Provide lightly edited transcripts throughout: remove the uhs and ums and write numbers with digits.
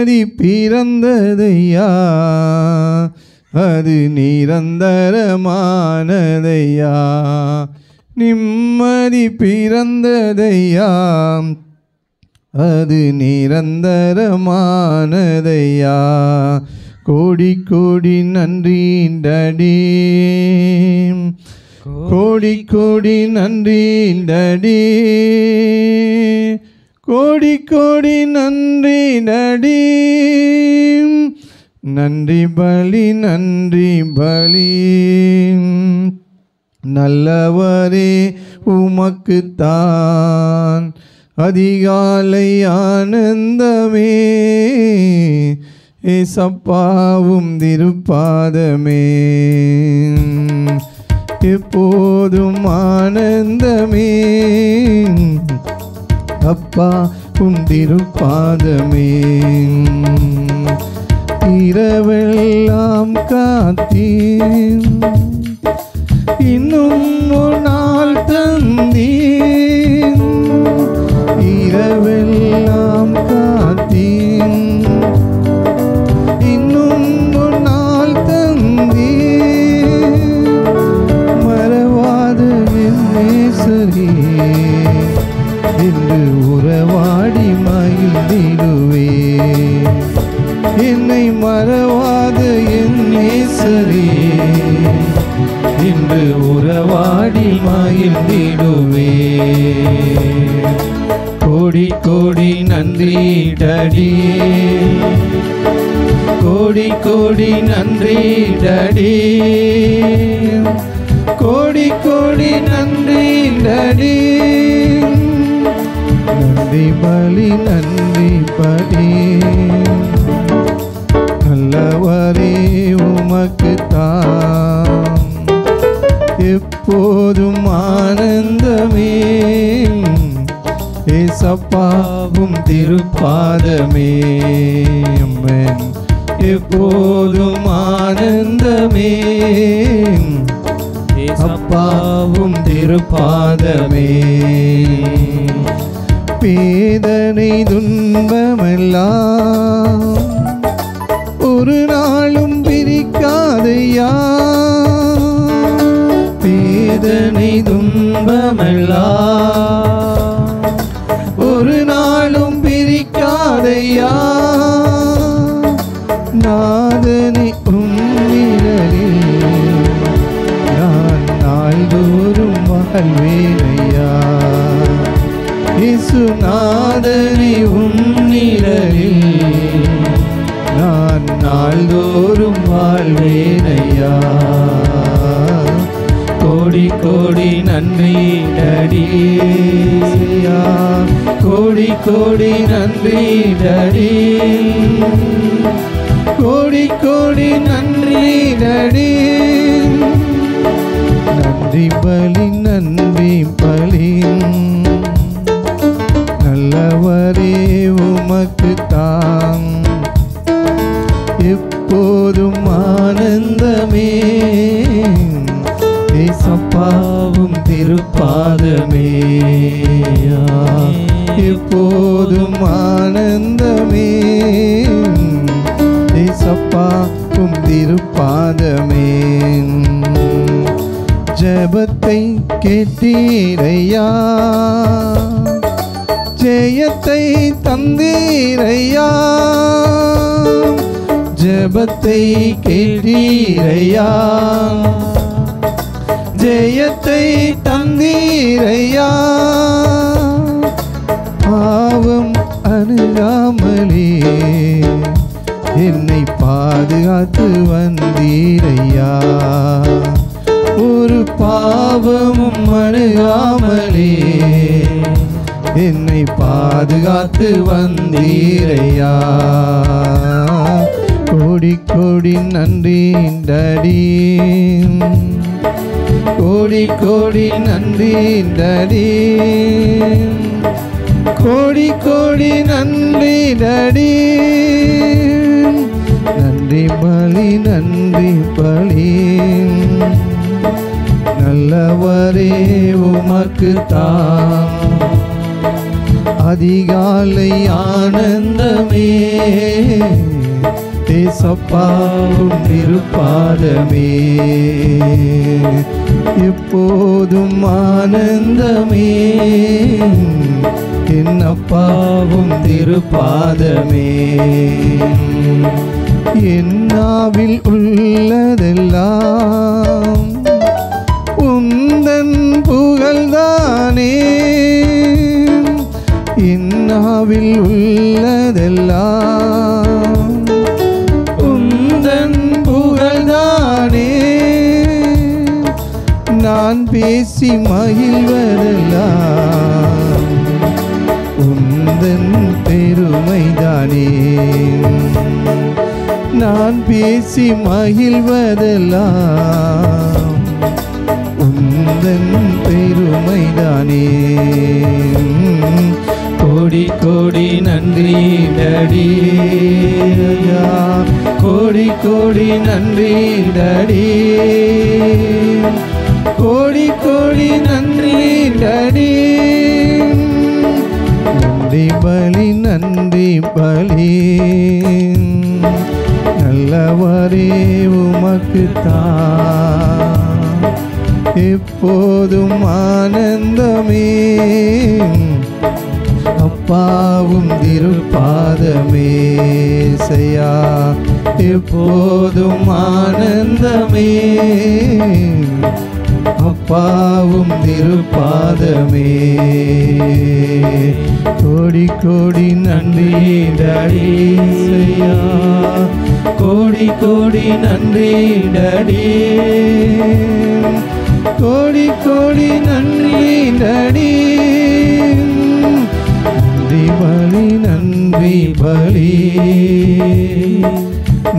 நிம்மதி பிறந்ததையா, அது நிரந்தரமானதையா. நிம்மதி பிறந்ததையா, அது நிரந்தரமானதையா. கோடி கோடி நன்றி டாடி, கோடி கோடி நன்றி டாடி, கோடி கோடி நன்றி டாடி. நன்றி பலி நன்றி பலி, நல்லவரே உமக்குத்தான் அதிகாலை ஆனந்தமே. ஏசப்பாவும் திருப்பாதமே, எப்போதும் ஆனந்தமே. அப்பா உம் திருப்பாதமே, இரவெல்லாம் காத்தீர், இன்னும் ஒரு நாள் தந்தீர். இரவெல்லாம் காத்தீர், இன்னும் ஒரு நாள் தந்தீர். மறவாத என் நேசரே, என்று உறவாடி மகிழ்ந்திடுவே. என்னை மறவாத என் நேசரே, என்று உறவாடி மகிழ்ந்திடுவே. கோடி கோடி நன்றி டாடி, கோடி கோடி நன்றி டாடி, கோடி கோடி நன்றி டாடி. நன்றி பலி நன்றி பலி, நல்லவரே உமக்குத்தான் எப்போதும் ஆனந்தமே. ஏசப்பாவும் திருப்பாதமே, அம்மன் எப்போதும் ஆனந்தமே. ஏசப்பாவும் திருப்பாதமே. வேதனை துன்பமெல்லாம் ஒரு நாளும் பிரிக்காதையா. வேதனை துன்பமெல்லாம் ஒரு நாளும் பிரிக்காதையா. நாதனை உம்மிடலில் நான் நாள்தோறும் வாழ்வேனையா. இயேசுநாதனை உம்மிடலில் நான் நாள்தோறும் வாழ்வேனையா. கோடி கோடி நன்றி டாடி, கோடி கோடி நன்றி டாடி, கோடி கோடி நன்றி டாடி. நன்றி பலி நன்றி பலி, நல்லவரே உமக்குத்தான் எப்போதும் ஆனந்தமே. ஏசப்பாவும் திருப்பாதமே, எப்போதும் ஆனந்தமே. ஏசப்பாவும் திருப்பாதமே. ஜெபத்தை கேட்டீரையா, ஜெயத்தை தந்தீரையா. ஜெபத்தை கேட்டீரையா, ஜெயத்தை தந்தீரையா. பாவம் அணுகாமலே என்னை பாதுகாத்து வந்தீரையா. ஒரு பாவமும் அணுகாமலே என்னை பாதுகாத்து வந்தீரையா. கோடி கோடி நன்றி டாடி, கோடி கோடி நன்றி டாடி, கோடி கோடி நன்றி டாடி. நன்றி பலி நன்றி பலி, நல்லவரே உமக்குத்தான் அதிகாலை ஆனந்தமே ஏசப்பாவும் திருப்பாதமே எப்போதும் ஆனந்தமே என் அப்பாவும் திருப்பாதமே என் நாவில் உள்ளதெல்லாம் உந்தன் புகழ்தானே என் நாவில் உள்ளதெல்லாம் உந்தன் புகழ்தானே நான் பேசி மகிழ்வதெல்லாம் உந்தன் பெருமைதானே நான் பேசி மகிழ்வதெல்லாம் உந்தன் பெருமைதானே கோடி கோடி நன்றி டடி கோடி கோடி நன்றி டடி கோடி கோடி நன்றி டடி நன்றி பலி நன்றி பலி நல்லவரே உமக்குத்தான் எப்போதும் ஆனந்தமே அப்பாவும் திருப்பாதமே செய்யா எப்போதும் ஆனந்தமே அப்பாவும் திருப்பாதமே கோடி கோடி நன்றி டடி செய்யா கோடி கோடி நன்றி டடி கோடி கோடி நன்றி டடி நன்றி பலி நன்றி பலி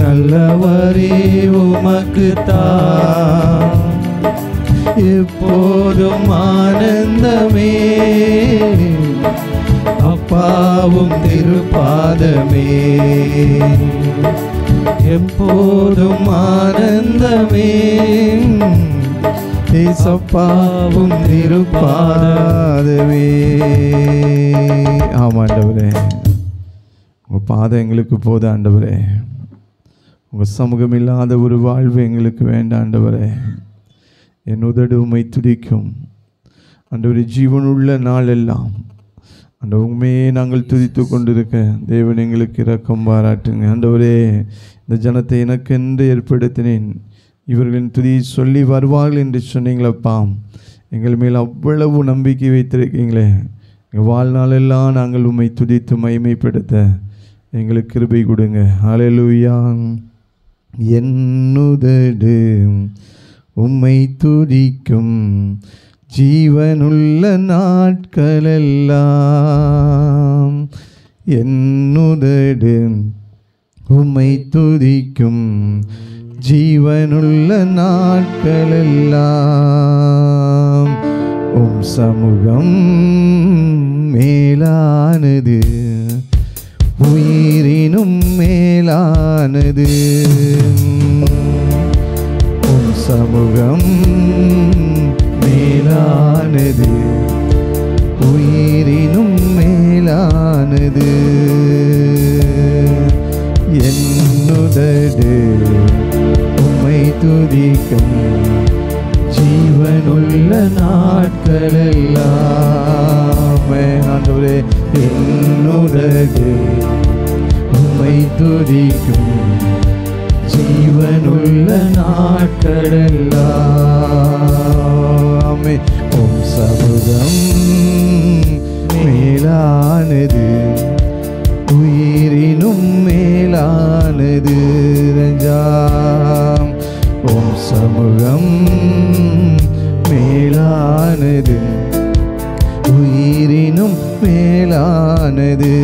நல்லவரே உமக்குத்தான் எப்போதும் ஆனந்தமே அப்பாவும் திருப்பாதமே எப்போதும் ஆனந்தமே ஏசப்பாவும் திருப்பாதமே. ஆமாம் ஆண்டவரே, உங்கள் பாதம் எங்களுக்கு போதும் ஆண்டவரே. உங்கள் சமூகம் இல்லாத ஒரு வாழ்வு எங்களுக்கு வேண்டாம் ஆண்டவரே. என் உதடு உம்மை துதிக்கும் ஆண்டவரே. ஜீவனுள்ள நாள் எல்லாம் ஆண்டவர் உண்மையே நாங்கள் துதித்து கொண்டிருக்க தேவன் எங்களுக்கு இரக்கம் பாராட்டுங்க ஆண்டவரே. இந்த ஜனத்தை எனக்கென்று ஏற்படுத்தினேன், இவர்களின் துதியை சொல்லி வருவார்கள் என்று சொன்னீங்களப்பா. எங்கள் மேல் அவ்வளவு நம்பிக்கை வைத்திருக்கீங்களே. எங்கள் வாழ்நாளெல்லாம் நாங்கள் உம்மை துதித்து மகிமைப்படுத்த எங்களுக்கு கிருபை கொடுங்க. ஹல்லேலூயா. என்னுதடு உம்மை துதிக்கும் ஜீவனுள்ள நாட்களெல்லாம். என்னுதடு உம்மை துதிக்கும் ஜீவனுள்ள நாட்களெல்லாம். உம் சமூகம் மேலானது, உயிரினும் மேலானது. உம் சமூகம் மேலானது, உயிரினும் மேலானது. என்னுதடு உம்மை துதிக்கும் ஜீவனுள்ள நாட்களெல்லாம். ஆண்டவரே, என்னுதடு உம்மை துதிக்கும் ஜீவனுள்ள நாட்களெல்லாம். உம் சமூகம் மேலானது, உயிரினும் மேலானது. ரஞ்சாம் உம் சமூகம் மேலானது, உயிரினும் மேலானது.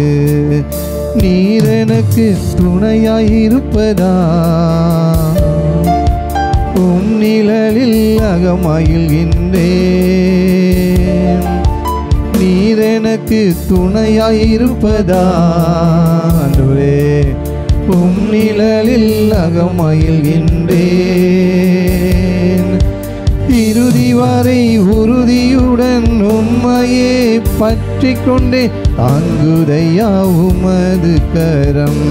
நீர் எனக்கு துணையாயிருப்பதா, உம் நிழலில் அகமகிழ்கின்றேன். நீர் எனக்கு துணையாயிருப்பதா ஆண்டவரே, உம் நிழலில் அகமகிழ்கின்றேன். இறுதி வரை உறுதியுடன் உம்மையே பற்றி கொண்டே தாங்குதையா உமது கரம்.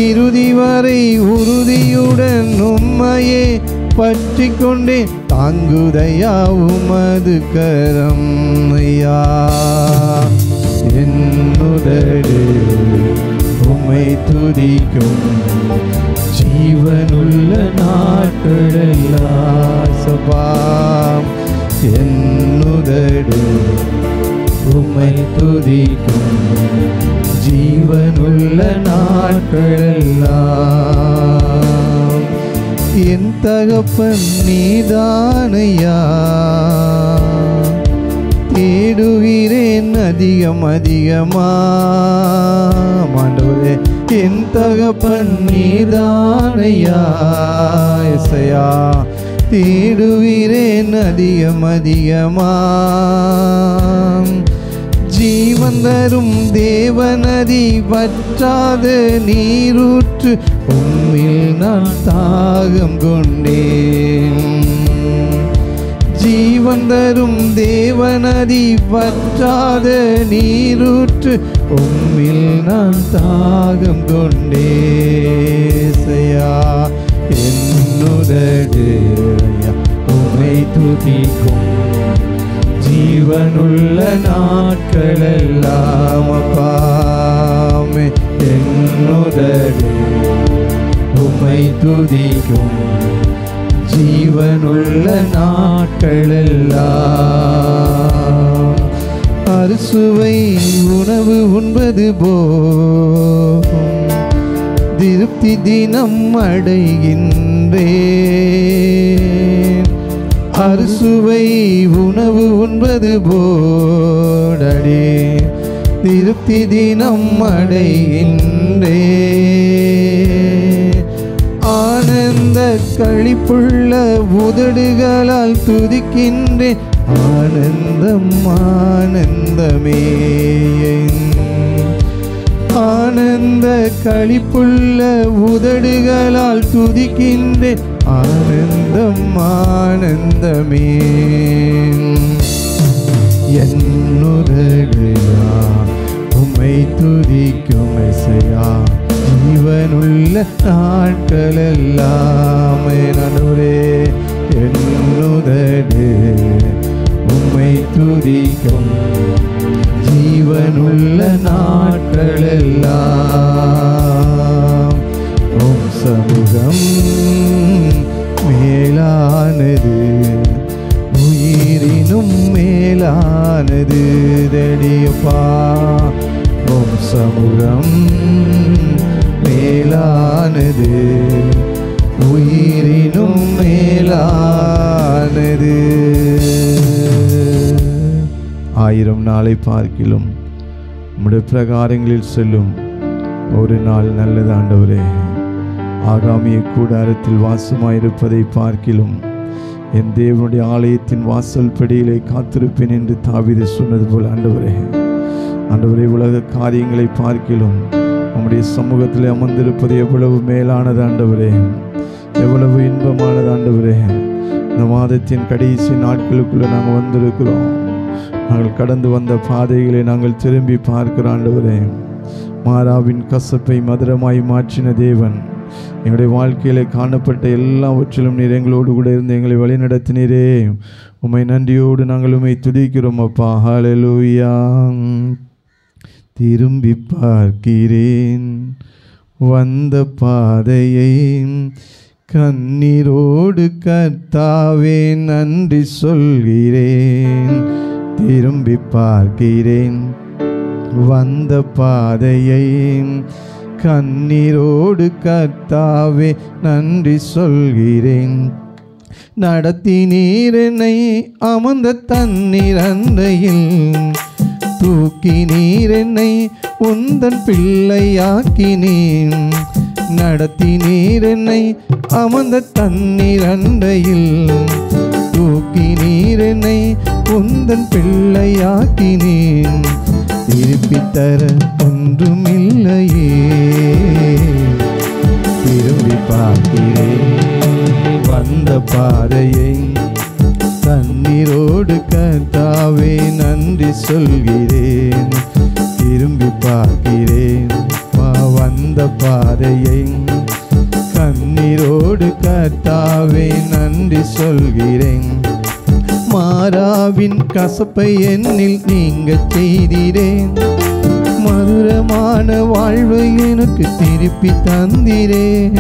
இறுதி வரை உறுதியுடன் உம்மையே பற்றி கொண்டே தாங்குதையா உமது கரம். ஐயா என்னுதடு உம்மை துதிக்கும் ஜீவனுள்ள நாட்களெல்லாம். சபா என்னுதடு உம்மை துதிக்கும் ஜீவனுள்ள நாட்களெல்லாம். என் தகப்பன் நீதானையா, தேடுகிறேன் அதிகம் அதிகமா. ஆண்டவரே என் தகப்பன் நீதானையா, இசையா தேடுகிறேன் அதிகம் அதிகமா. ஜீவன் தரும் தேவநதி வற்றாத நீரூற்று உம்மில் நான் தாகம் கொண்டேன். ஜீவன் தரும் தேவநதி வற்றாத நீரூற்று உம்மில் நான் தாகம் கொண்டேசையா. என்னுதடு உம்மை துதிக்கும் ஜீவனுள்ள நாட்களெல்லாம். அப்பாமே என்னுதடு உம்மை துதிக்கும் ஜீவனுள்ள நாட்களெல்லாம். அறுசுவை உணவு உண்பது போகும் திருப்தி தினம் அடைகின்றேன். அறுசுவை உணவு உண்பது போடடே திருப்தி தினம் அடைகின்றேன். ஆனந்த களிப்புள்ள உதடுகளால் துதிக்கின்றேன். ஆனந்தம் ஆனந்தமே. ஆனந்த களிப்புள்ள உதடுகளால் துதிக்கின்றேன். ஆனந்தம் ஆனந்தமே. என்னுதடுயா உம்மை துதிக்கும் இசையா ஜீவனுள்ள நாட்களெல்லாம். நடுவே என்னுதடு உம்மை துதிக்கும் ஜீவனுள்ள நாட்களெல்லாம். உம் சமூகம் மேலானது, உயிரினும் மேலானது தடியப்பா. உம் சமூகம் மேலானது, உயிரினும் மேலானது. 1000 நாளை பார்க்கிலும் உம்முடைய பிரகாரங்களில் செல்லும் ஒரு நாள் நல்லது ஆண்டவரே. ஆகாமிய கூடாரத்தில் வாசமாயிருப்பதை பார்க்கிலும் என் தேவனுடைய ஆலயத்தின் வாசல் படியிலே காத்திருப்பேன் என்று தாவீது சொன்னது போல் ஆண்டவரே, ஆண்டவரே உலக காரியங்களை பார்க்கிலும் நம்முடைய சமூகத்தில் அமர்ந்திருப்பது எவ்வளவு மேலானது ஆண்டவரே, எவ்வளவு இன்பமானது ஆண்டவரே. இந்த மாதத்தின் கடைசி நாட்களுக்குள்ளே நாங்கள் வந்திருக்கிறோம். நாங்கள் கடந்து வந்த பாதைகளை நாங்கள் திரும்பி பார்க்கிறோம் ஆண்டவரே. மாறாவின் கசப்பை மதுரமாய் மாற்றின தேவன், எங்களுடைய வாழ்க்கையிலே காணப்பட்ட எல்லாவற்றிலும் நீர் எங்களோடு கூட இருந்து எங்களை வழிநடத்தினீரே. உம்மை நன்றியோடு நாங்கள் உம்மை துதிக்கிறோம் அப்பா. ஹல்லேலூயா. திரும்பி பார்க்கிறேன் வந்த பாதையை, கண்ணீரோடு கர்த்தாவே நன்றி சொல்கிறேன். திரும்பி பார்க்கிறேன் வந்த பாதையை, கண்ணீரோடு கர்த்தாவே நன்றி சொல்கிறேன். நடத்தினீர் என்னை அமர்ந்த தண்ணீர் அண்டையில், தூக்கினீர் என்னை உந்தன் பிள்ளையாக்கினீர். நடத்தினீர் என்னை அமர்ந்த தண்ணீர் அண்டையில், தூக்கினீர் என்னை உந்தன் பிள்ளையாக்கினீர். திருப்பி தர ஒன்றுமில்லையே, திரும்பி பார்க்கிறேன் வந்த பாதையை, தண்ணீரோடு கர்த்தாவே நன்றி சொல்கிறேன். திரும்பி பார்க்கிறேன் வந்த பாதையை, கண்ணீரோடு கர்த்தாவே நன்றி சொல்கிறேன். மாறாவின் கசப்பை என்னில் நீங்க செய்தீரேன், மதுரமான வாழ்வை எனக்கு திருப்பி தந்தீரேன்.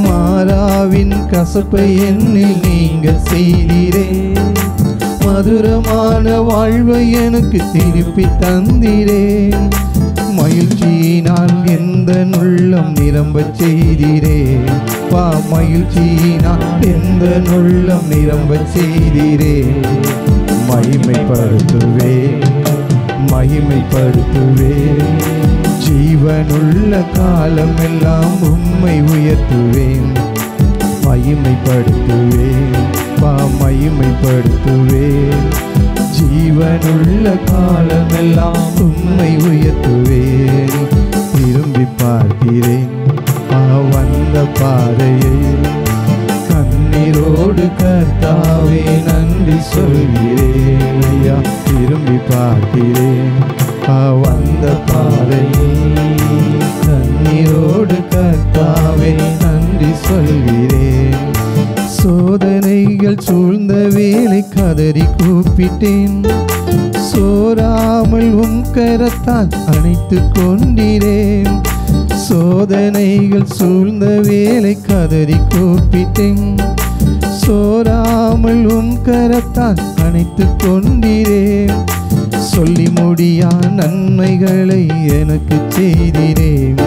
மாறாவின் கசப்பை என்னில் நீங்க செய்தீரேன், மதுரமான வாழ்வை எனக்கு திருப்பி தந்தீரேன். மகிழ்ச்சியினால் எந்த உள்ளம் நிரம்ப செய்தீரேன், மகிழ்ச்சியினால் எந்த உள்ளம் நிரம்ப செய்தீரேன். மகிமைப்படுத்துவேன் மகிமைப்படுத்துவேன், ஜீவனுள்ள காலம் எல்லாம் உம்மை உயர்த்துவேன். மகிமைப்படுத்துவேன் மகிமைப்படுத்துவேன், ஜீவனுள்ள காலம் எல்லாம் உம்மை உயர்த்துவேன். திரும்பி பார்க்கிறேன் வந்த பாதையை, கண்ணீரோடு கர்த்தாவே நன்றி சொல்கிறேன். ஐயா திரும்பி பார்க்கிறேன் வந்த பாதையை, கண்ணீரோடு கர்த்தாவே நன்றி சொல்கிறேன். சோதனைகள் சூழ்ந்த வேளை கதறி கூப்பிட்டேன், சோராமல் உம் கரத்தால் அணைத்து கொண்டீரேன். சோதனைகள் சூழ்ந்த வேளை கதறி கூப்பிட்டேன், சோராமல் உம் கரத்தால் அணைத்து கொண்டீரேன். சொல்லி முடியா நன்மைகளை எனக்கு செய்தீரேன்,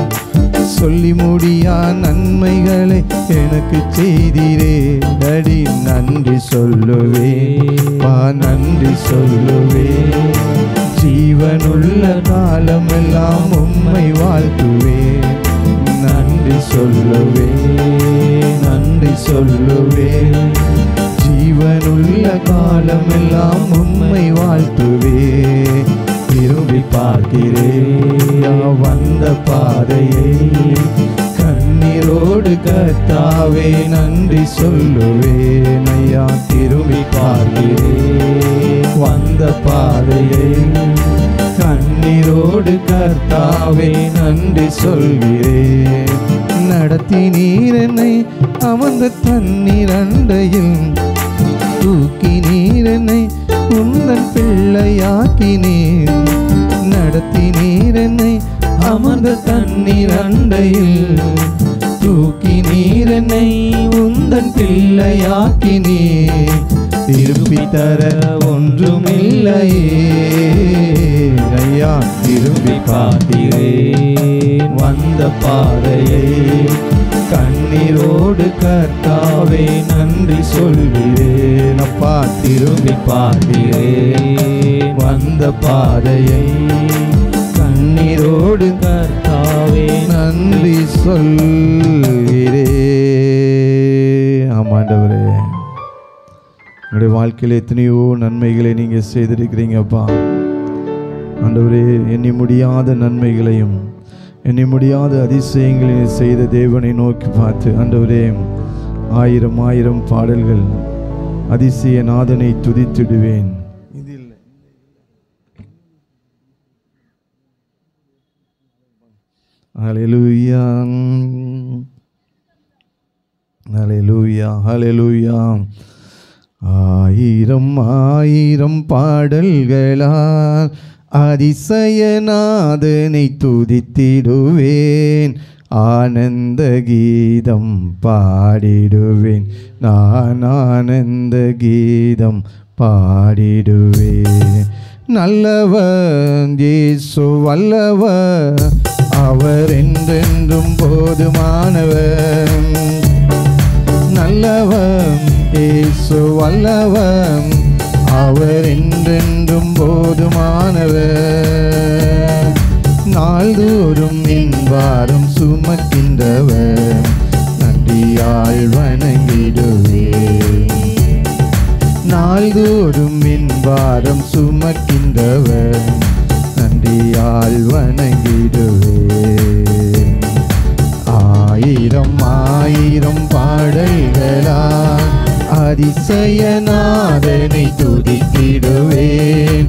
சொல்லி முடியா நன்மைகளை எனக்கு செய்தீரேன். அடி நன்றி சொல்லுவேன் நன்றி சொல்லுவேன், ஜீவனுள்ள காலம் எல்லாம் உம்மை வாழ்த்துவேன். நன்றி சொல்லுவேன் நன்றி சொல்லுவேன், ஜீவனுள்ள காலம் எல்லாம் உம்மை வாழ்த்துவேன். திரும்பி பார்க்கிறேன் வந்த பாதையை, கண்ணீரோடு கர்த்தாவே நன்றி சொல்லுவேன். ஐயா திரும்பி பார்க்கிறேன் வந்த பாதையை, கண்ணீரோடு கர்த்தாவே நன்றி சொல்கிறேன். நடத்தினீர் என்னை அமர்ந்த தண்ணீர் அண்டையில், தூக்கினீர் என்னை உந்தன் பிள்ளையாக்கினீர். நடத்தினீர் என்னை அமர்ந்த தண்ணீர் அண்டையில், தூக்கினீர் என்னை உந்தன் பிள்ளையாக்கினீர். திருப்பி தர ஒன்றுமில்லையே ஐயா, திரும்பி பார்க்கிறேன் வந்த பாதையை, கண்ணீரோடு கர்த்தாவே நன்றி சொல்கிறேன். அப்பா திரும்பி பார்க்கிறேன் வந்த பாதையை, கண்ணீரோடு கர்த்தாவே நன்றி சொல்கிறேன். ஆமாண்டவரே, உங்களுடைய வாழ்க்கையில் எத்தனையோ நன்மைகளை நீங்கள் செய்திருக்கிறீங்கப்பா. ஆண்டவரே, எண்ணி முடியாத நன்மைகளையும் எண்ணி முடியாத அதிசயங்களையும் செய்த தேவனை நோக்கி பார்த்து, ஆண்டவரே, ஆயிரம் ஆயிரம் பாடல்கள் அதிசய நாதனை துதித்திடுவேன். ஹல்லேலூயா ஹல்லேலூயா ஹல்லேலூயா. ஆயிரம் ஆயிரம் பாடல்களால் அதிசயநாதனை துதித்திடுவேன். ஆனந்த கீதம் பாடிடுவேன், நான் ஆனந்த கீதம் பாடிடுவேன். நல்லவர் இயேசு வல்லவர், அவர் என்றென்றும் போதுமானவர். நல்லவர் இயேசு வல்லவர், அவர் என்றென்றும் போதுமானவர். நாள்தோறும் என் பாரம் சுமக்கின்றவர், நன்றியால் வணங்கிடுவேன். நாள்தோறும் என் பாரம் சுமக்கின்றவர், நன்றியால் வணங்கிடுவேன். ஆயிரம் ஆயிரம் பாடல்களால் அதிசயநாதனை துதித்திடுவேன்.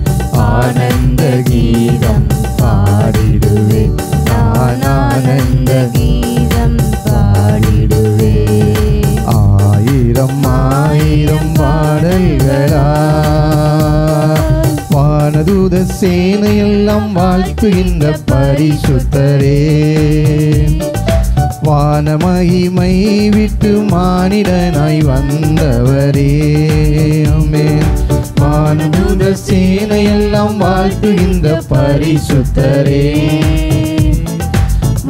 சேனையெல்லாம் வாழ்த்துகின்ற பரிசுத்தரே, வானமகிமை விட்டு மானிடனாய் வந்தவரே. ஆமென். வானதூத சேனையெல்லாம் வாழ்த்துகின்ற பரிசுத்தரே,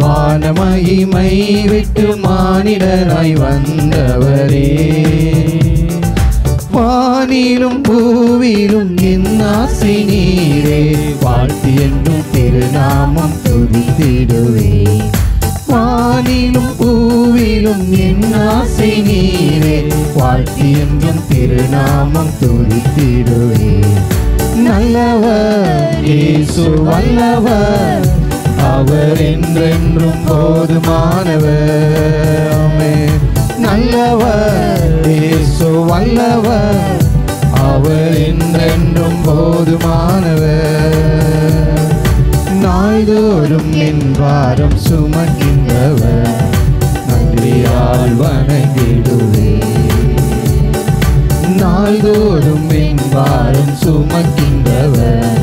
வானமகிமை விட்டு மானிடனாய் வந்தவரே. வானிலும் பூவிலும் என் ஆசை நீரே, வாழ்த்தி என்னும் திருநாமம் துதித்திடுவே. வானிலும் பூவிலும் என் ஆசை நீரே, வாழ்த்தி என்றும் திருநாமம் துதித்திடுவே. நல்லவர் இயேசு வல்லவர், அவர் என்றென்றும் போதுமானவர். ஆமென். நல்லவர் இயேசு வல்லவர், அவர் என்றென்றும் போதுமானவர். நாள்தோறும் என் பாரம் சுமக்கின்றவர், நன்றியால் வணங்கிடுவே. நாள்தோறும் என் பாரம் சுமக்கின்றவர்,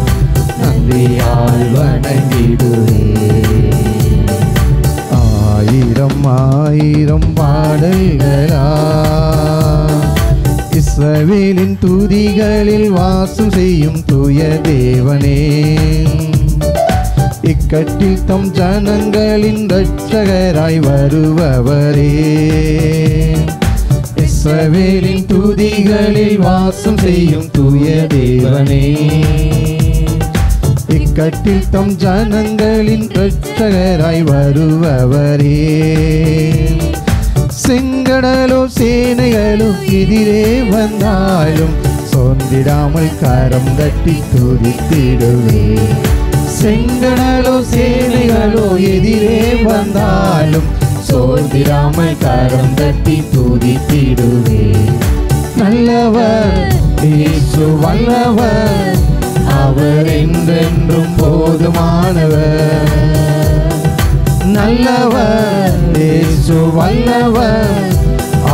நன்றியால் வணங்கிடுவே. ஆயிரம் ஆயிரம் பாடல்களா இஸ்ரவேலின் துதிகளில் வாசம் செய்யும் தூய தேவனே, இக்கட்டில் தம் ஜனங்களின் இரட்சகராய் வருபவரே. இஸ்ரவேலின் துதிகளில் வாசம் செய்யும் தூய தேவனே, இக்கட்டில் தம் ஜனங்களின் இரட்சகராய் வருபவரே. செங்கடலோ சேனைகளோ எதிரே வந்தாலும் சோர்ந்திடாமல் கரம் தட்டி துதித்திடுவே. செங்கடலோ சேனைகளோ எதிரே வந்தாலும் சோர்ந்திடாமல் கரம் தட்டி துதித்திடுவே. நல்லவர் இயேசு வல்லவர், அவர் என்றென்றும் போதுமானவர். நல்லவர் இயேசு வல்லவர்,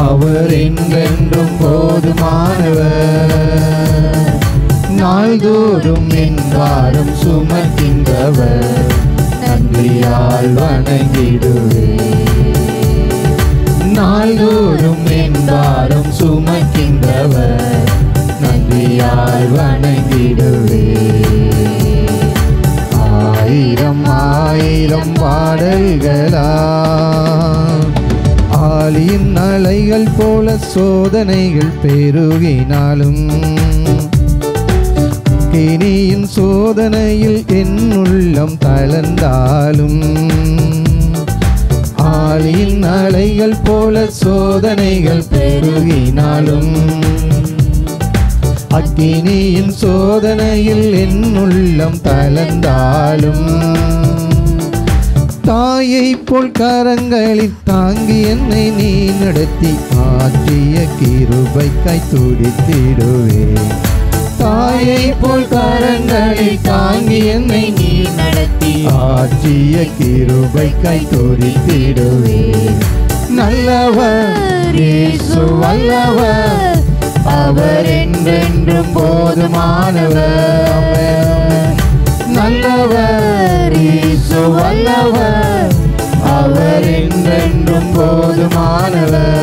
அவர் என்றென்றும் போதுமானவர். நாள்தோறும் என் பாரம் சுமக்கின்றவர், நன்றியால் வணங்கிடுவே. நாள்தோறும் என் பாரம் சுமக்கின்றவர், நன்றியால் வணங்கிடுவே. ஆயிரம் ஆயிரம் பாடல்களா ஆலியின் அலைகள் போல சோதனைகள் பெருகினாலும், இனியின் சோதனையில் என் உள்ளம் தளர்ந்தாலும், ஆலியின் அலைகள் போல சோதனைகள் பெருகினாலும், அக்கினியின் சோதனையில் என் உள்ளம் தளர்ந்தாலும், தாயை போல் கரங்களில் தாங்கி என்னை நீ நடத்தி ஆற்றிய கிருபைக்காய் துதித்திடுவே. தாயை போல் கரங்களில் தாங்கி என்னை நீ நடத்தி ஆற்றிய கிருபைக்காய் துதித்திடுவே. நல்லவர் இயேசு வல்லவர், அவர் என்றென்றும் போதுமானவர். நல்லவர் இயேசு வல்லவர், அவர் என்றென்றும் போதுமானவர்.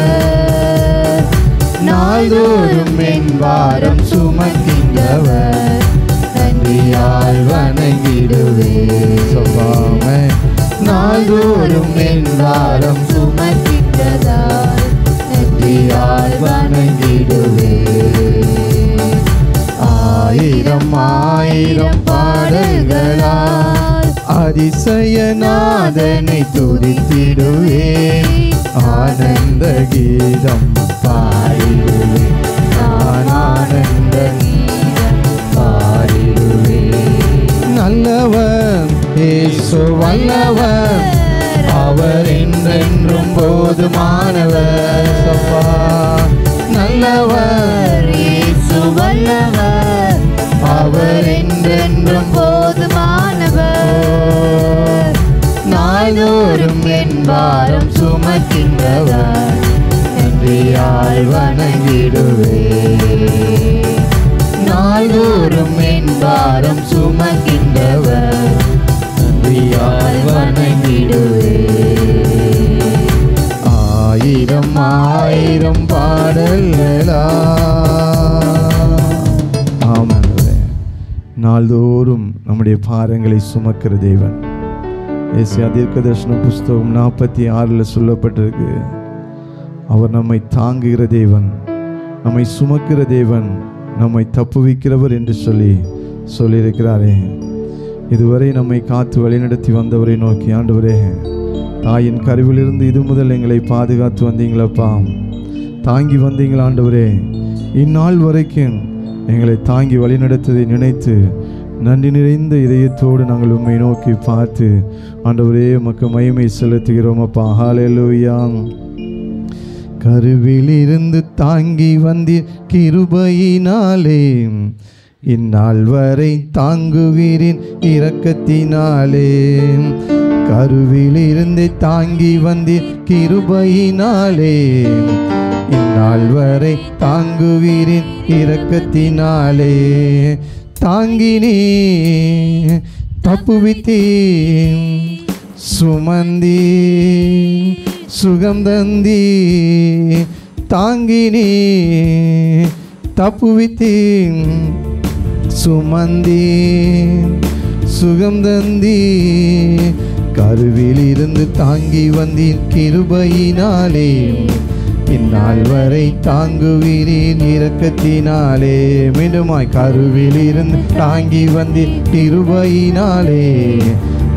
நாள்தோறும் என் பாரம் சுமக்கின்றவர், நன்றியால் வணங்கிடுவே. சொல்லாமே. நாள்தோறும் என் பாரம் சுமக்கின்றதால் நன்றியால் வணங்கிடுவே. ஆயிரம் ஆயிரம் பாடல்களால் அதிசயநாதனை துதித்திடுவே. ஆனந்த கீதம் பாடிடுவே, நான் ஆனந்த கீதம் பாடிடுவே. நல்லவர் இயேசு வல்லவர், அவர் என்றென்றும் போதுமானவர். சப்பா. நல்லவர் இயேசு வல்லவர், அவர் என்றென்றும் போதுமானவர். நாள்தோறும் என் பாரம் சுமக்கின்றவர், நன்றியால் வணங்கிடுவே. நாள் நாள்தோறும் என் பாரம் சுமக்கின்றவர், நன்றியால் வணங்கிடுவே. ஆயிரம் ஆயிரம் பாடல்களா. ஆமென். நாள்தோறும் நம்முடைய பாரங்களை சுமக்கிற தேவன். ஏசாயா தீர்க்கதரிசன புஸ்தகம் 46 சொல்லப்பட்டிருக்கு, அவர் நம்மை தாங்குகிற தேவன், நம்மை சுமக்கிற தேவன், நம்மை தப்புவிக்கிறவர் என்று சொல்லியிருக்கிறாரே. இதுவரை நம்மை காத்து வழிநடத்தி வந்தவரை நோக்கி, ஆண்டவரே, தாயின் கருவிலிருந்து இது முதல் எங்களை பாதுகாத்து வந்தீங்களப்பா, தாங்கி வந்தீங்களா ஆண்டவரே, இந்நாள் வரைக்கும் எங்களை தாங்கி வழிநடத்ததை நினைத்து நன்றி நிறைந்த இதயத்தோடு நாங்கள் உம்மை நோக்கி பார்த்து ஆண்டவரே உமக்கு மகிமை செலுத்துகிறோம் அப்பா. ஹல்லேலூயா. கருவிலிருந்து தாங்கி வந்தீர் கிருபையினாலே, இந்நாள் வரை தாங்குகிறேன் இரக்கத்தினாலே. கருவிலிருந்து தாங்கி வந்தீர் கிருபையினாலே, இந்நாள் வரை தாங்குகிறேன் இரக்கத்தினாலே. தாங்கினே தப்புவித்தேன், சுமந்தே சுகம் தந்தே. தாங்கினே தப்புவித்தேன், சுமந்தே சுகம் தந்தே. கருவிலிருந்து தாங்கி வந்தேன் கிருபையினாலே, இந்நாள் வரை தாங்குகிறேன் இரக்கத்தினாலே. மீண்டுமாய் கருவிலிருந்து தாங்கி வந்தேன் கிருபையினாலே,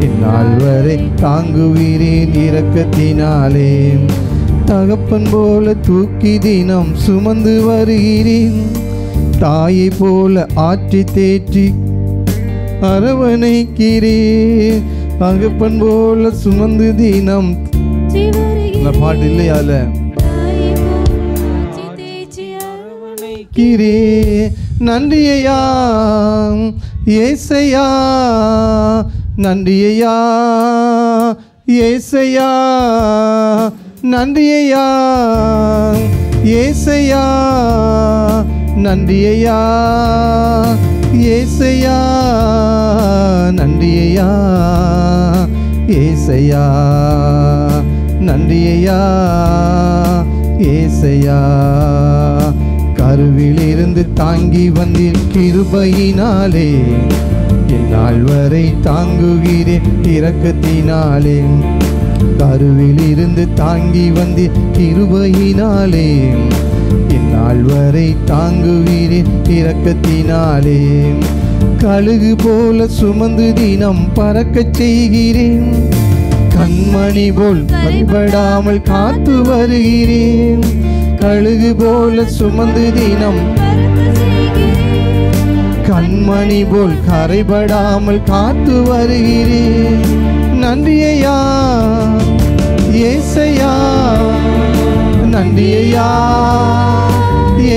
இந்நாள் வரை தாங்குகிறேன் இரக்கத்தினாலே. தகப்பன் போல தூக்கி தினம் சுமந்து வருகிறேன், தாயை போல ஆற்றி தேற்றி அரவணைக்கிறேன். தகப்பன் போல சுமந்து தினம் பாட்டு இல்லையா அதுல நன்றியா ஏசையா, நன்றியா ஏசையா, நன்றியா ஏசையா, நன்றியா ஏசையா, நன்றியா ஏசையா, நன்றியா ஏசையா. கருவிலிருந்து தாங்கி வந்தீர் கிருபையினாலே, இந்நாள் வரை தாங்குகிறேன் இரக்கத்தினாலே. கருவிலிருந்து தாங்கி வந்தீர் கிருபையினாலே, இந்நாள் வரை தாங்குகிறேன் இரக்கத்தினாலே. கழுகு போல சுமந்து தினம் பறக்கச் செய்கிறேன், கண்மணி போல் கரைபடாமல் காத்து வருகிறேன். கழுகு போல சுமந்து தினம் கண்மணி போல் கரைபடாமல் காத்து வருகிறேன். நன்றியா ஏசையா, நன்றியா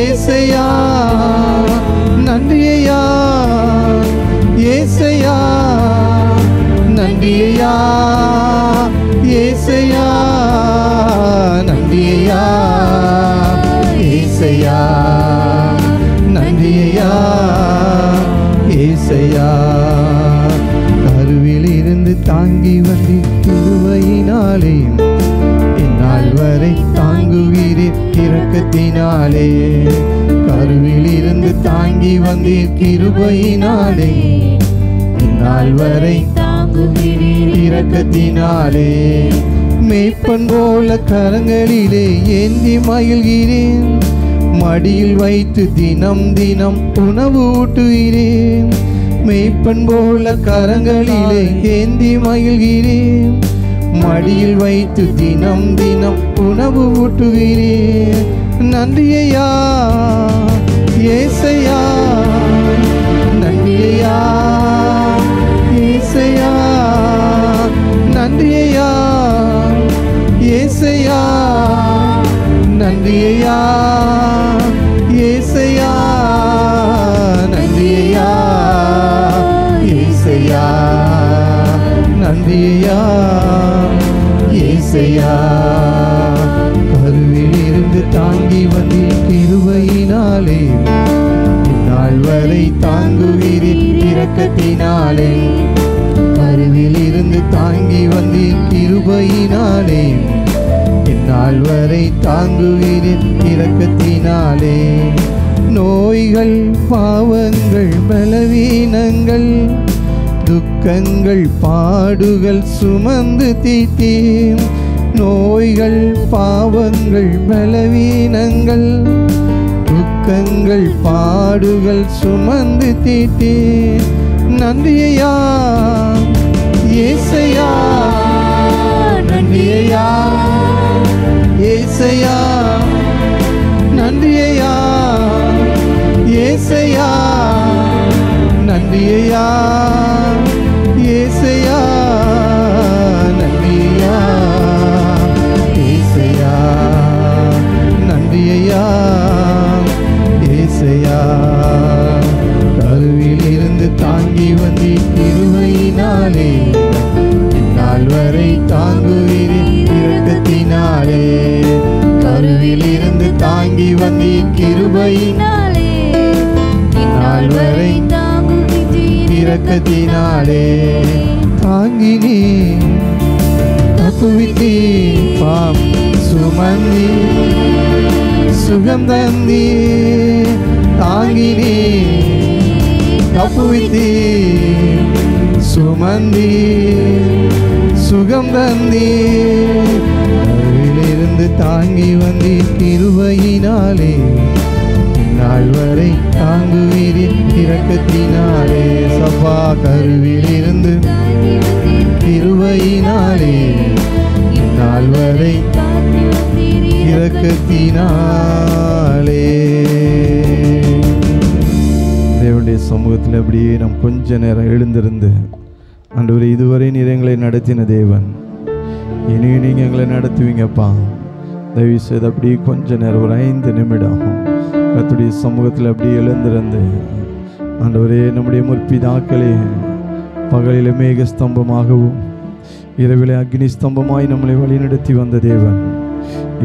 ஏசையா, நன்றியா ஏசையா, நன்றியா ஏசையா, நன்றியா ஏசையா, நன்றியா ஏசையா. கருவிலிருந்து தாங்கி வந்து கிருபையினாலே, இந்நாள் வரை தாங்குகிறேன் இரக்கத்தினாலே. கருவிலிருந்து தாங்கி வந்தீர் கிருபையினாலே, இந்நாள் வரை தாங்குகிறேன் இரக்கத்தினாலே. மேய்ப்பன் போல கரங்களிலே ஏந்தி மகிழ்கிறேன், மடியில் வைத்து தினம் தினம் உணவு ஊட்டுகிறேன். மேய்ப்பன் போல கரங்களிலே ஏந்தி மகிழ்கிறேன், மடியில் வைத்து தினம் தினம் உணவு ஊட்டுகிறேன். நன்றியா ஏசையா, நன்றியா ஏசையா, நன்றியா ஏசையா, நன்றியா ஏசையா, நன்றியா ஏசையா, நன்றியா ஏசையா. கருவிலிருந்து தாங்கி வந்தீர் கிருபையினாலே, இந்நாள் வரை தாங்குகிறீர் இரக்கத்தினாலே. கருவில் இருந்து தாங்கி வந்தீர் கிருபையினாலே. இந்நாள் வரை தாங்குகிறீர் இரக்கத்தினாலே. நோய்கள் பாவங்கள் பலவீனங்கள் துக்கங்கள் பாடுகள் சுமந்து தீர்த்தீர். நோய்கள் பாவங்கள் பலவீனங்கள் துக்கங்கள் பாடுகள் சுமந்து தீர்த்தீர். நன்றியா ஏசையா, நன்றியா ஏசையா, நன்றியா ஏசையா, நன்றியா ஏசையா, நன்றியா ஏசையா, நன்றியா ஏசையா. கருவில் இருந்து தாங்கி வந்தி கிருபையினாலே. இந்நாள் வரை தாங்குகிறீர் இரக்கத்தினாலே. கருவில் இருந்து தாங்கி வந்தி கிருபையினாலே. இந்நாள் வரை இரக்கத்தினாலே. தாங்கினி தப்புவித்தி பாம் சுமந்தி சுகம் தந்தி. தாங்கினி தப்புவித்தி சுமந்தி சுகம் தந்தி. கருவிலிருந்து தாங்கி வந்தி கிருபையினாலே. இந்நாள் வரை தாங்குவீரின் இரக்கத்தினாலே. சபா கருவிலிருந்து கிருபையினாலே. இந்நாள் வரை இரக்கத்தினாலே. தேவனுடைய சமூகத்தில் அப்படியே நாம் கொஞ்ச நேரம் எழுந்திருந்து, ஆண்டவரே இதுவரை நீர் எங்களை நடத்தின தேவன், இனியும் நீங்கள் எங்களை நடத்துவீங்கப்பா. தயவு செய்து அப்படியே கொஞ்ச நேரம் ஒரு 5 நிமிடம் கர்த்தருடைய சமூகத்தில் அப்படியே எழுந்திருந்து, ஆண்டவரே நம்முடைய முற்பிதாக்களே பகலிலே மேக ஸ்தம்பமாகவும் இரவிலே அக்னி ஸ்தம்பமாய் நம்மளை வழிநடத்தி வந்த தேவன்,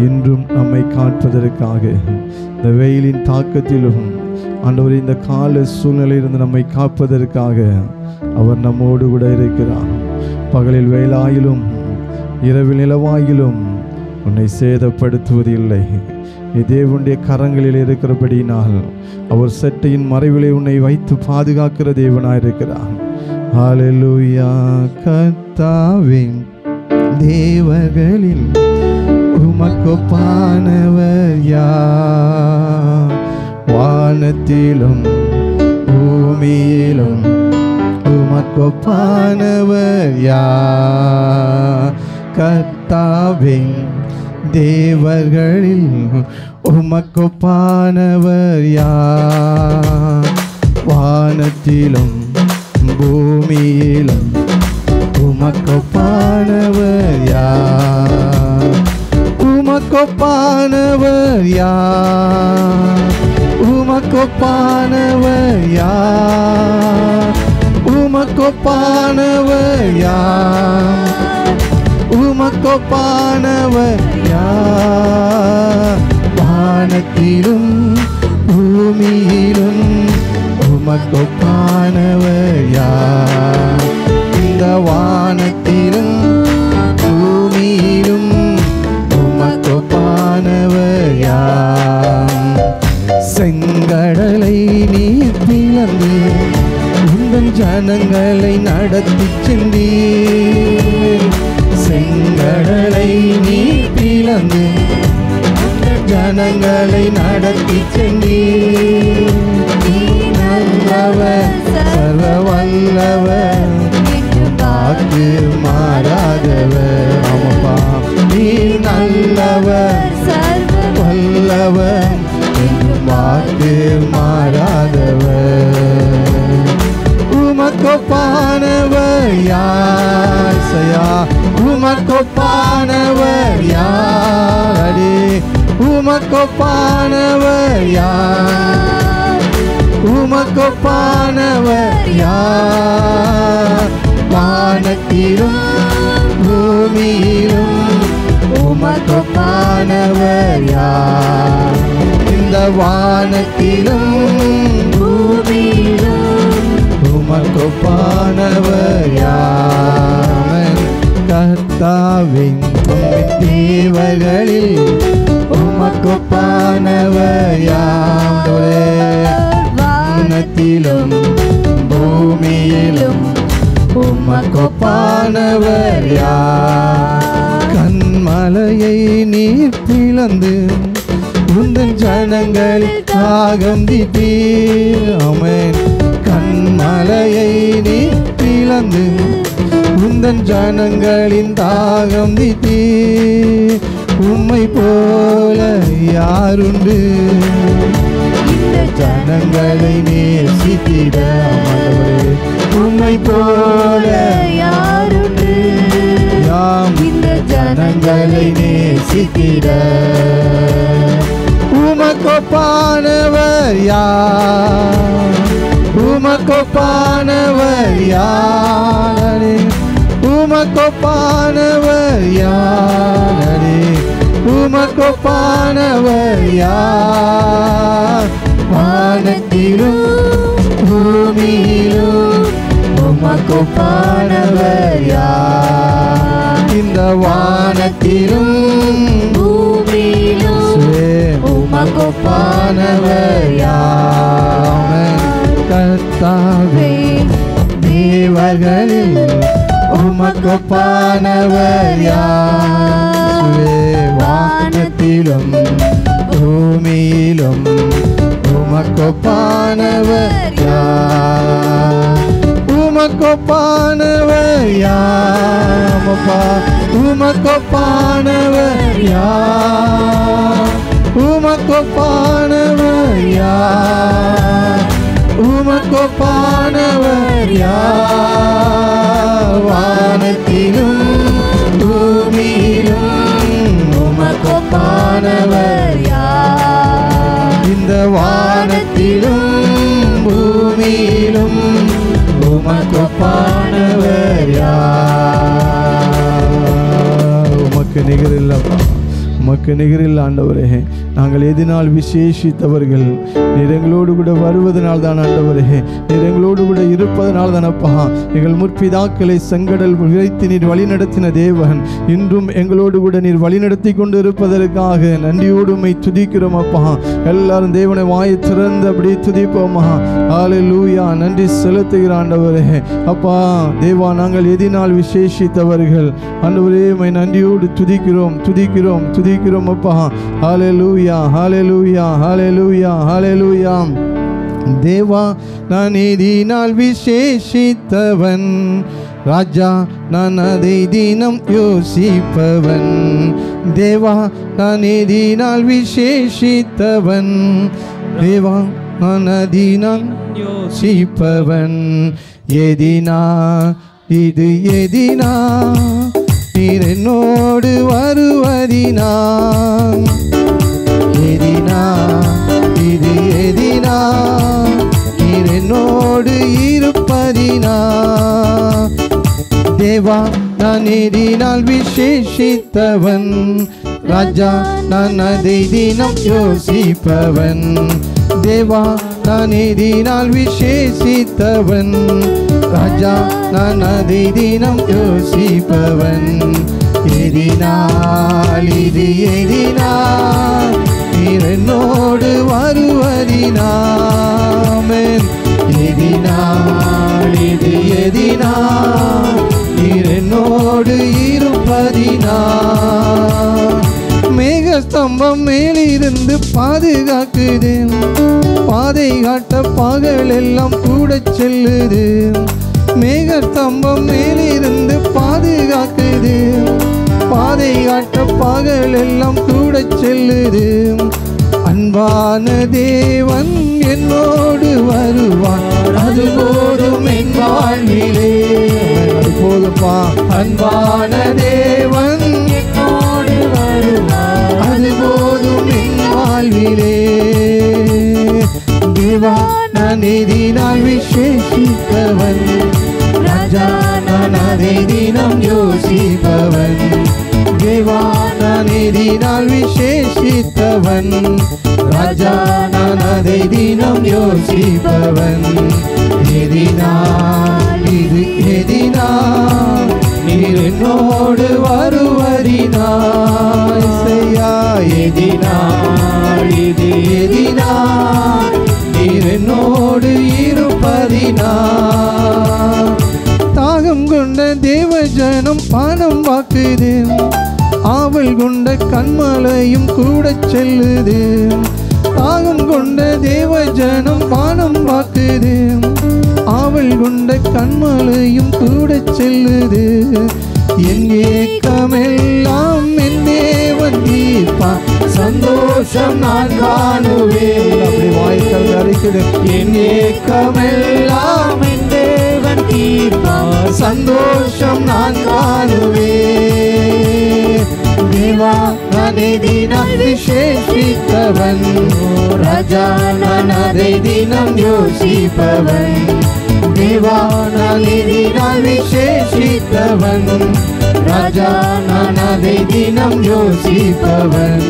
இன்றும் நம்மை காப்பதற்காக இந்த வெயிலின் தாக்கத்திலும் ஆண்டவரே இந்த கால சூழ்நிலையிலிருந்து நம்மை காப்பதற்காக அவர் நம்மோடு கூட இருக்கிறார். பகலில் வெயிலாயிலும் இரவில் நிலவாயிலும் உன்னை சேதப்படுத்துவதில்லை. நீ தேவனுடைய கரங்களில் இருக்கிறபடியினால் அவர் சட்டையின் மறைவிலே உன்னை வைத்து பாதுகாக்கிற தேவனாயிருக்கிறார். ஹல்லேலூயா. கர்த்தாவின் தேவர்களில் உமக்கொப்பானவர் யார்? வானத்திலும் பூமியிலும் உமக்கொப்பானவர் யார்? கர்த்தாவின் தேவர்களில் உமக்கொப்பானவர் யார்? வானத்திலும் பூமியிலும் உமக்கொப்பானவர் யார்? உமக்கொப்பானவர் யார்? உமக்கொப்பானவர் யார்? உமக்கொப்பானவர் யார்? உமக்கொப்பானவர் யார்? வானத்திலும் பூமியிலும் உமக்கொப்பானவர் யார்? இந்த வானத்திலும் பூமியிலும் உமக்கொப்பானவர் யார்? செங்கடலை நீர் பிளந்து உந்தன் ஜனங்களை நடத்தி சென்றீர். செங்கடலை நீர் பிளந்து ஜனங்களை நடத்தி சென்றீர். நீ நல்லவர் சர்வ வல்லவர் வாக்கு மாறாதவர். ஆமாப்பா, நீ நல்லவர் வல்லவர் வாக்கு மாறாதவர். உமக்கொப்பானவர் யார்? சயா உமக்கொப்பானவர் யார்? அடே உமக்கொப்பானவர் யார்? உமக்கொப்பானவர் யார்? வானத்திலும் பூமியிலும் உமக்கொப்பானவர் யார்? இந்த வானத்திலும் உமக்கொப்பானவர் யார்? கர்த்தாவின் தேவர்களில் உமக்கொப்பானவர் யார்? வானத்திலும் பூமியிலும் உமக்கொப்பானவர் யார்? கண்மலையை நீர் பிளந்து உந்தன் ஜனங்களில் தாகம் தீர்த்தீர். ஆமென். கண்மலையை நீர் பிளந்து உந்தன் ஜனங்களின் தாகம் தீர்த்தீர். உம்மை போல யாருண்டு இந்த ஜனங்களை நேசித்திட? உம்மை போல யாருண்டு யாம் இந்த ஜனங்களை நேசித்திட? உமக்கொப்பானவர் யார்? உமக்கொப்பானவர் யார்? உமக்கொப்பானவர் யார்? உமக்கொப்பானவர் யார்? வானத்திலும் பூமியிலும் உமக்கொப்பானவர் யார்? இந்த வானத்திலும் பூமியிலும் உமக்கொப்பானவர் யார்? கர்த்தாவே தேவர்களில் உமக்கொப்பானவர் யார்? வானத்திலும் பூமியிலும் உமக்கொப்பானவர் யார்? உமக்கொப்பானவர் யார்? உமக்கொப்பானவர் யார்? உமக்கொப்பானவர் யார்? உமக்கொப்பானவர் யார்? வானத்திலும் பூமியிலும் உமக்கொப்பானவர் யார்? இந்த வானத்திலும் பூமியிலும் உமக்கொப்பானவர் யார்? உமக்கு நிகரில்லப்பா, உமக்கு நிகரில் ஆண்டவரே. நாங்கள் எதினால் விசேஷித்தவர்கள்? நீர் எங்களோடு கூட வருவதனால் தான் ஆண்டவரே, நீர் எங்களோடு கூட இருப்பதனால் தானப்பா. எங்கள் முற்பிதாக்களை செங்கடல் விரைத்து நீர் வழிநடத்தின தேவன், இன்றும் எங்களோடு கூட நீர் வழிநடத்தி கொண்டு இருப்பதற்காக நன்றியோடு உம்மை துதிக்கிறோம் அப்பா. எல்லாரும் தேவனை வாயை திறந்து அப்படி துதிப்போமா. ஹல்லேலூயா. நன்றி செலுத்துகிற ஆண்டவரே. அப்பா தேவா, நாங்கள் எதினால் விசேஷித்தவர்கள் ஆண்டவரே, உம்மை நன்றியோடு துதிக்கிறோம் துதிக்கிறோம் துதிக்கிறோம் அப்பா. ஹல்லேலூயா ஹல்லேலூயா ஹல்லேலூயா ஹல்லேலூயா. தேவா, நான் எதினால் விசேஷித்தவன் ராஜா, நான் அதை தினம் யோசிப்பவன். தேவா, நான் எதினால் விசேஷித்தவன். தேவா, நான் அதினால் யோசிப்பவன். எதினா இது எதினா நீர் என்னோடு வருவதினா? எதினா இது எதினா நீர் என்னோடு இருப்பதினா? தேவா, நான் எதினால் விசேஷித்தவன் ராஜா, நான் அதை தினம் யோசிப்பவன். தேவா, நான் எதினால் விசேஷித்தவன் ராஜா, நான் அதை தினம் யோசிப்பவன். எதினால் இது எதினால் நீர் என்னோடு வருவதினாமென்? எதினால் இது எதினால் நீர் என்னோடு இருப்பதினா? மேகஸ்தம்பம் மேலிருந்து பாதுகாக்குது, பாதை காட்ட பகல் எல்லாம் கூட செல்லுது. மேகஸ்தம்பம் மேலிருந்து பாதுகாக்குது, பாதை காட்ட பகல் எல்லாம் கூட செல்லுது. அன்பான தேவன் என்னோடு வருவான், அது போதும் என் வாழ்விலே. அது போதுப்பா. அன்பான தேவன் என்னோடு வருவான், அது போதும் என் வாழ்விலே. தேவா, நான் எதினால் விசேஷித்தவன் ராஜா, நான் அதை தினம் யோசிப்பவன். தேவா, நான் எதினால் விசேஷித்தவன் ராஜா, நான் அதை தினம் யோசிப்பவன். எதினால் இது எதினால் நீர் என்னோடு வருவதினால் செய்யா எதினால் இது எதினால் நீர் என்னோடு இருப்பதினால் தாகம் கொண்ட தேவ ஜனம் பானம் வாக்குது ஆவல் கொண்ட கண்மலையும் கூட செல்லுது தாகம் கொண்ட தேவ ஜனம் பானம் வாக்குது ஆவல் கொண்ட கண்மலையும் கூட செல்லுது என் ஏக்கமெல்லாம் என் தேவன் தீர்ப்பான் சந்தோஷம் நான் காணுவேன் அப்படி வாய்க்கால் அறிக்குது என் ஏக்கமெல்லாம் என் தேவன் தீர்ப்பான் சந்தோஷம் நான் காணுவேன் தேவா நான் தினம் விசேஷித்தவன் ராஜா நான் அதை தினம் யோசிப்பவன் தேவா நான் தினம் விசேஷித்தவன் ராஜா நான் அதை தினம் யோசிப்பவன்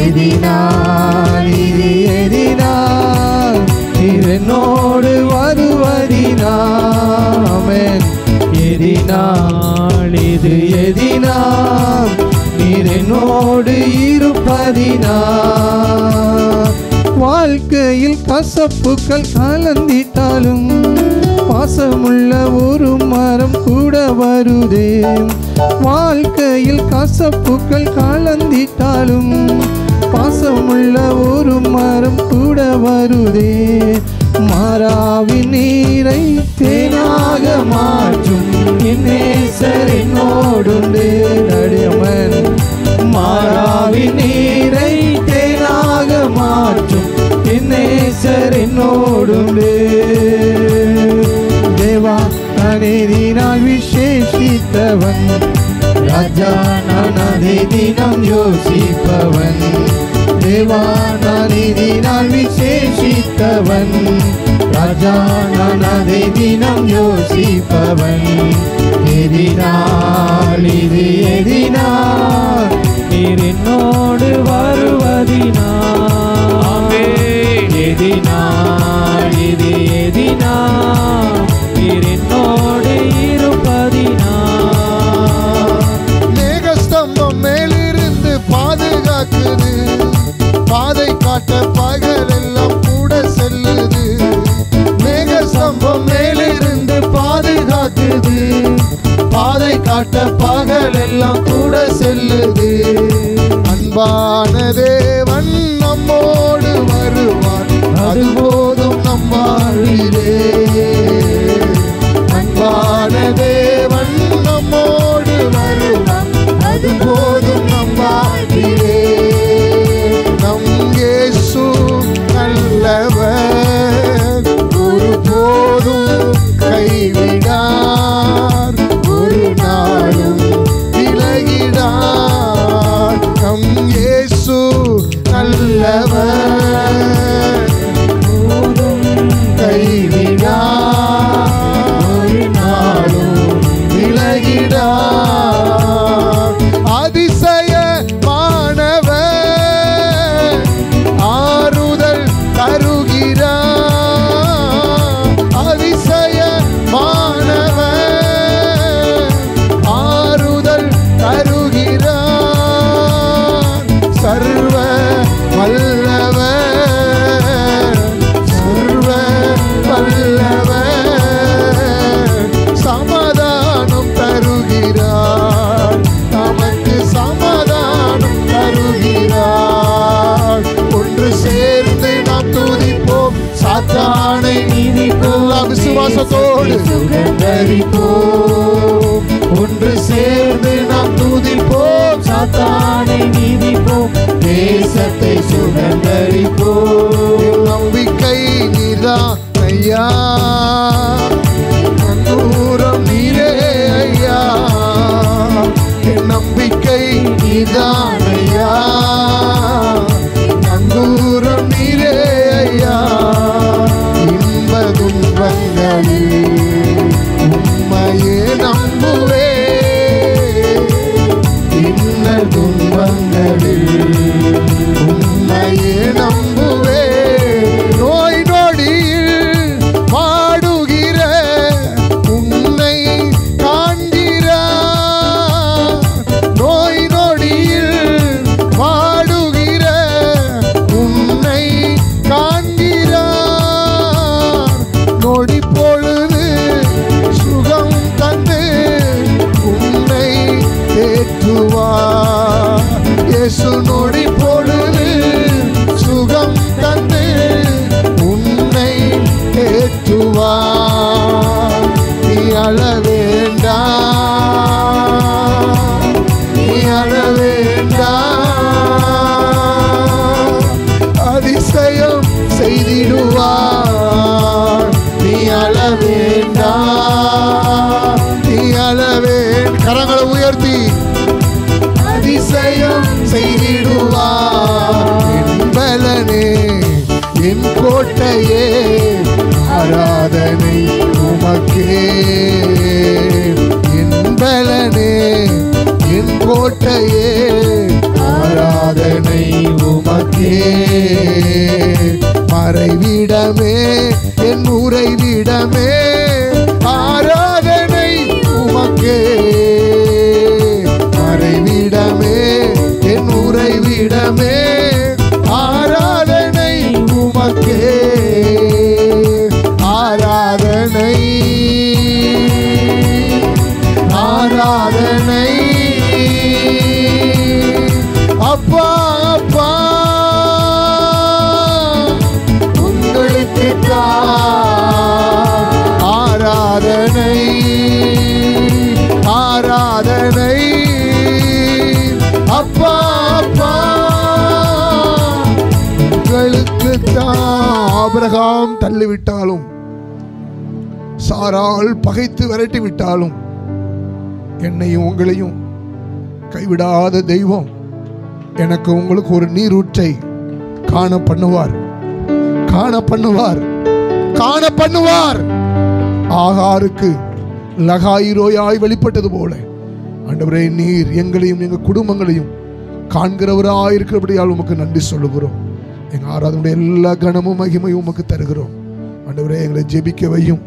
எதினால் இது எதினால் நீர் என்னோடு வருவதினால் ஆமென் எதினால் இது எதினால் நீர் என்னோடு இருப்பதினால் வாழ்க்கையில் கசப்புக்கள் கலந்திட்டாலும் பாசமுள்ள ஒரு மரம் கூட வருதே வாழ்க்கையில் கசப்புக்கள் கலந்திட்டாலும் பாசமுள்ள ஒரு மரம் கூட வருதே மாறாவின் நீரை தேனாக மாற்றும் என் நேசர் என்னோடுண்டு நடியமன் மாறாவின் நீரை தேனாக மாற்றும் என் நேசர் என்னோடுண்டு தேவா நான் விசேஷித்தவன் ராஜா நான் அதை தினம் யோசிப்பவன் தேவா நான் விசேஷித்தவன் ராஜா நான் அதை தினம் யோசிப்பவன் எதினால் இது எதினால் நீர் என்னோடு வருவதினால் எதினால் இது எதினால் நீர் என்னோடு இருப்பதினால் மேகஸ்தம்பம் மேலிருந்து பாதுகாக்குது பாதை காட்ட பகலெல்லாம் கூட செல்லுது மேகஸ்தம்பம் மேலிருந்து பாதுகாக்குது பாதை காட்ட பகலெல்லாம் கூட செல்லுது அன்பான தேவன் நம்மோடு வருவார் அது போதும் நம் வாழ்விலே அன்பான தேவன் நம்மோடு வருவார் அது போதும் நம் வாழ்விலே நம் இயேசு நல்லவர் ஒரு போதும் கைவிடார் ஒரு நாளும் விலகிடார் நம் இயேசு நல்லவர் போதும் கைவிடார் ஒரு நாளும் விலகிடார் அதிசயமானவர் ஆறுதல் தருகிறார் அதிசயமானவர் ஆறுதல் தருகிறார் சர்வ வல்லவர் சர்வ வல்லவர் சமாதானம் தருகிறார் நமக்கு சமாதானம் தருகிறார் ஒன்று சேர்ந்து நாம் துதிப்போம் சாத்தானை நீதிப்போம் விசுவாசத்தோடு சுகந்தரிப்போம் ஒன்று சேர்ந்து நாம் துதிப்போம் சாத்தானை நீதிப்போம் தேசத்தை சுகந்தரிப்போம் நம்பிக்கை நீதான் ஐயா தூரம் நீரே ஐயா என் நம்பிக்கை நீதான் ஐயா தூரம் நீரே ஐயா இன்ப துன்பங்களில் உம்மையே நம்புவே இன்னல் துன்பங்களில் உம்மையே நம்புவே நோய் நொடியில் பாடு அதிசயம் செய்திடுவார். என் பலனே என் கோட்டையே ஆராதனை உமக்கே. என் பலனே என் கோட்டையே ஆராதனை உமக்கே. மறைவிடமே என் உறைவிடமே ஆராதனை உமக்கே. மறைவிடமே என் உறைவிடமே ஆராதனை உமக்கே. ஆராதனை ஆராதனை அப்பா அப்பா உங்களுக்கு ஆராதனை ஆராதனை அப்பா அப்பா உங்களுக்கு ஆபிரகாம் தள்ளிவிட்டாலும், சாராள் பகைத்து விரட்டி விட்டாலும், என்னையும் உங்களையும் கைவிடாத தெய்வம் எனக்கு உங்களுக்கு ஒரு நீரூற்றை காண பண்ணுவார், காண பண்ணுவார், காண பண்ணுவார். ஆகாருக்கு லகாயிரோயாய் வெளிப்பட்டது போல ஆண்டவரே, நீர் எங்களையும் எங்கள் குடும்பங்களையும் காண்கிறவராய் இருக்கிறபடியால் உமக்கு நன்றி சொல்லுகிறோம். எங்க ஆராதனுடைய எல்லா கனமும் மகிமையும் உமக்கு தருகிறோம். ஆண்டவரே, எங்களை ஜெபிக்க வையும்.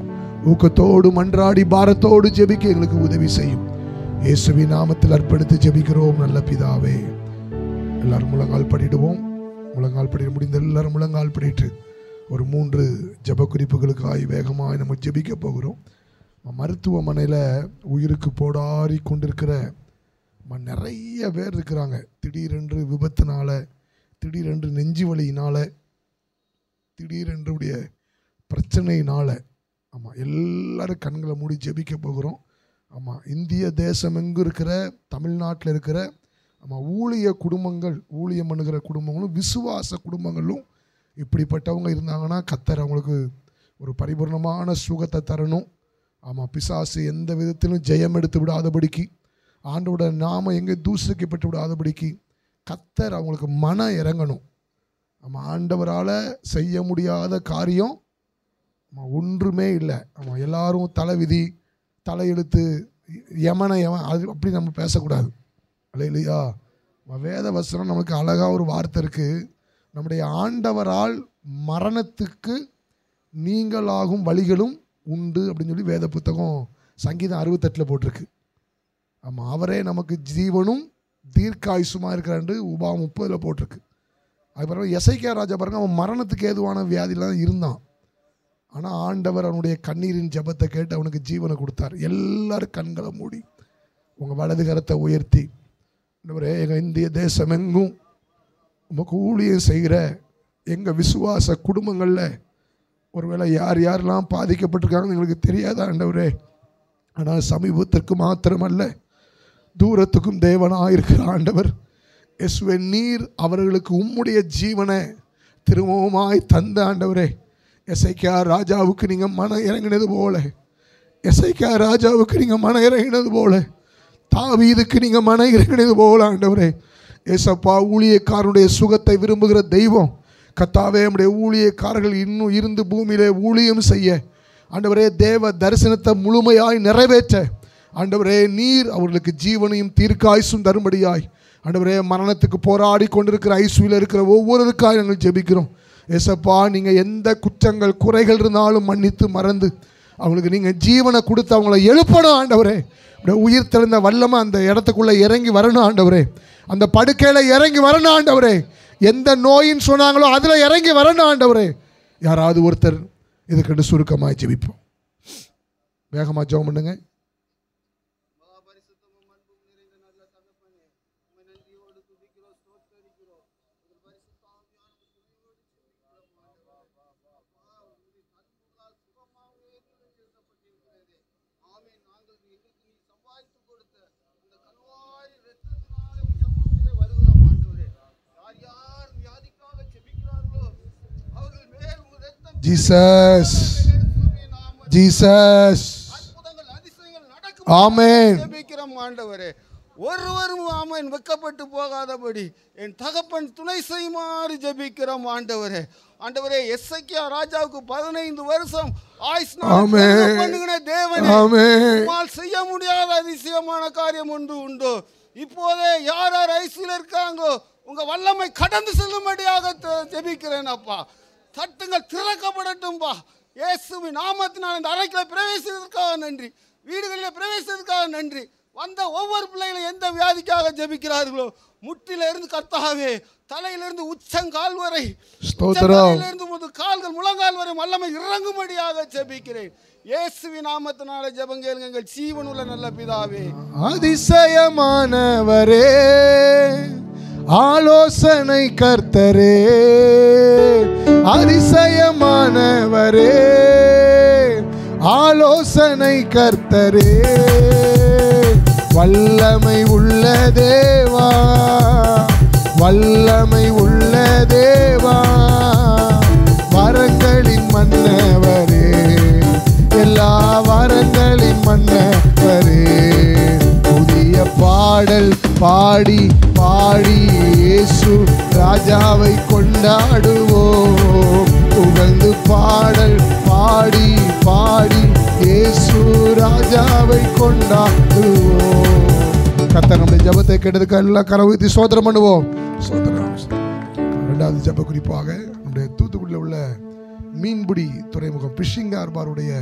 ஊக்கத்தோடு மன்றாடி பாரத்தோடு ஜெபிக்க எங்களுக்கு உதவி செய்யும். இயேசுவின் நாமத்தில் அர்ப்பணித்து ஜெபிக்கிறோம் நல்ல பிதாவே. எல்லாரும் முழங்கால் படிடுவோம். முழங்கால் படிட முடிந்த எல்லாரும் முழங்கால் படிட்டு ஒரு 3 ஜெப குறிப்புகளுக்காய் வேகமாக நம்ம ஜெபிக்க போகிறோம். மருத்துவமனையில் உயிருக்கு போராடி கொண்டிருக்கிற நிறைய பேர் இருக்கிறாங்க. திடீரென்று விபத்துனால, திடீரென்று நெஞ்சு வலியினால, திடீரென்றுடைய பிரச்சனையினால, ஆமாம், எல்லாரும் கண்களை மூடி ஜெபிக்க போகிறோம். ஆமாம், இந்திய தேசம் எங்கு இருக்கிற, தமிழ்நாட்டில் இருக்கிற ஆமாம் ஊழிய குடும்பங்கள், ஊழியம் பண்ணுகிற குடும்பங்களும் விசுவாச குடும்பங்களும் இப்படிப்பட்டவங்க இருந்தாங்கன்னா கர்த்தர் அவங்களுக்கு ஒரு பரிபூர்ணமான சுகத்தை தரணும். ஆமாம், பிசாசு எந்த விதத்திலும் ஜெயம் எடுத்து விடாதபடிக்கு, ஆண்டோட நாம எங்கே தூசிக்கப்பட்டு விடாதபடிக்கு கர்த்தர் அவங்களுக்கு மனம் இறங்கணும். ஆமாம், ஆண்டவரால் செய்ய முடியாத காரியம் ஆமாம் ஒன்றுமே இல்லை. ஆமாம், எல்லாரும் தலைவிதி, தலையெழுத்து, யமனை யமன், அது அப்படி நம்ம பேசக்கூடாது. இல்லையா? வேத வசனம் நமக்கு அழகாக ஒரு வார்த்தை இருக்குது. நம்முடைய ஆண்டவரால் மரணத்துக்கு நீங்களாகும் வழிகளும் உண்டு அப்படின்னு சொல்லி வேத புத்தகம் சங்கீதம் 68 போட்டிருக்கு. ஆமாம், அவரே நமக்கு ஜீவனும் தீர்க்காயுசுமாக இருக்கிறாண்டு உபாகம் 30 போட்டிருக்கு. அதுக்கப்புறம் எசேக்கியா ராஜா பாருங்க, அவன் மரணத்துக்கு ஏதுவான வியாதிலாம் இருந்தான். ஆனால் ஆண்டவர் அவனுடைய கண்ணீரின் ஜெபத்தை கேட்டு அவனுக்கு ஜீவனை கொடுத்தார். எல்லாரும் கண்களை மூடி உங்கள் வலது கரத்தை உயர்த்தி, எங்கள் இந்திய தேசம் எங்கும் உமக்கு ஊழியம் செய்கிற எங்கள் விசுவாச குடும்பங்களில் ஒருவேளை யார் யாரெல்லாம் பாதிக்கப்பட்டிருக்காங்கன்னு எங்களுக்கு தெரியாத ஆண்டவரே, ஆனால் சமீபத்திற்கு மாத்திரமல்ல தூரத்துக்கும் தேவனாக இருக்கிற ஆண்டவர் இயேசுவே, நீர் அவர்களுக்கு உம்முடைய ஜீவனை திரும்பவுமாய் தந்த ஆண்டவரே. எசேக்கியா ராஜாவுக்கு நீங்கள் மனம் இறங்கினது போல, எசேக்கியா ராஜாவுக்கு நீங்கள் மனம் இறங்கினது போல, தாவீதுக்கு நீங்கள் மனம் இறங்கினது போல ஆண்டவரே. ஏசப்பா, ஊழியக்காரனுடைய சுகத்தை விரும்புகிற தெய்வம் கர்த்தாவே, நம்முடைய ஊழியக்காரர்கள் இன்னும் இருந்து பூமியிலே ஊழியம் செய்ய ஆண்டவரே, தேவ தரிசனத்தை முழுமையாய் நிறைவேற்ற ஆண்டவரே, நீர் அவர்களுக்கு ஜீவனையும் தீர்க்காயுசும் தரும்படியாய் ஆண்டவரே, மரணத்துக்கு போராடி கொண்டிருக்கிற ஐசுவில் இருக்கிற ஒவ்வொருவருக்காக நாங்கள் ஜெபிக்கிறோம். ஏசப்பா, நீங்கள் எந்த குற்றங்கள் குறைகள் இருந்தாலும் மன்னித்து மறந்து அவங்களுக்கு நீங்கள் ஜீவனை கொடுத்து அவங்கள எழுப்பணும் ஆண்டவரே. உயிர் தெளிந்த வல்லமை அந்த இடத்துக்குள்ளே இறங்கி வரணும் ஆண்டவரே. அந்த படுக்கையில் இறங்கி வரணும் ஆண்டவரே. எந்த நோயின்னு சொன்னாங்களோ அதில் இறங்கி வரணும் ஆண்டவரே. யாராவது ஒருத்தர் இதுக்கென்று சுருக்கமாக ஜெபிப்போம். வேகமாக ஜெபம் பண்ணுங்க. ஜீசஸ், ஜீசஸ், ஆமென். ஜெபிக்கிறோம் ஆண்டவரே. ஒருவரும் ஆமென் வெட்கப்பட்டு போகாதபடி என் தகப்பன் துணை செய்யுமாறு ஜெபிக்கிறோம் ஆண்டவரே. ஆண்டவரே, எசேக்கியா ராஜாவுக்கு 15 வருஷம் ஆயுஸ் பண்ணுகிற தேவனே, உம்மால் செய்ய முடியாத அதிசயமான காரியம் ஒன்று உண்டோ? இப்போதே யார் யார் ஐசியில் இருக்காங்கோ உங்க வல்லமை கடந்து செல்லும்படியாக ஜெபிக்கிறேன் அப்பா. தட்டுங்கள் திறக்கப்படட்டும்பா. இயேசுவின் நாமத்தினால் இந்த அறைக்குள்ள பிரவேசித்ததற்காக நன்றி, வீடுகளில் பிரவேசித்ததற்காக நன்றி. வந்த ஒவ்வொரு பிள்ளைகளும் எந்த வியாதிக்காக ஜெபிக்கிறார்களோ முட்டிலிருந்து கர்த்தாவே, தலையிலிருந்து உச்சங்கால் வரை, இருந்து கால்கள் முழங்கால் வரை வல்லமை இறங்கும்படியாக ஜெபிக்கிறேன். இயேசுவின் நாமத்தினால ஜெபங்கள் எங்கள் ஜீவனுள்ள நல்ல பிதாவே. அதிசயமானவரே, ஆலோசனை கர்த்தரே, அதிசயமானவரே, ஆலோசனை கர்த்தரே, வல்லமை உள்ள தேவா, வல்லமை உள்ள தேவா, வரங்களின் மன்னவரே, எல்லா வரங்களின் மன்னவரே, புதிய பாடல் பாடி பாடி இயேசு ராஜாவை கொண்டாடுவோம். புகழ்ந்து பாடல் பாடி பாடி இயேசு ராஜாவை கொண்டாடுவோம். கர்த்தர் நம்முடைய ஜெபத்தை கேட்டதுக்கு எல்லாம் கரவுத்தி சோதரம் பண்ணுவோம். சோதரம். இரண்டாவது ஜெப குறிப்பாக நம்முடைய தூத்துக்குடியில் உள்ள மீன்பிடி துறைமுகம் ஃபிஷிங் ஹார்பருடைய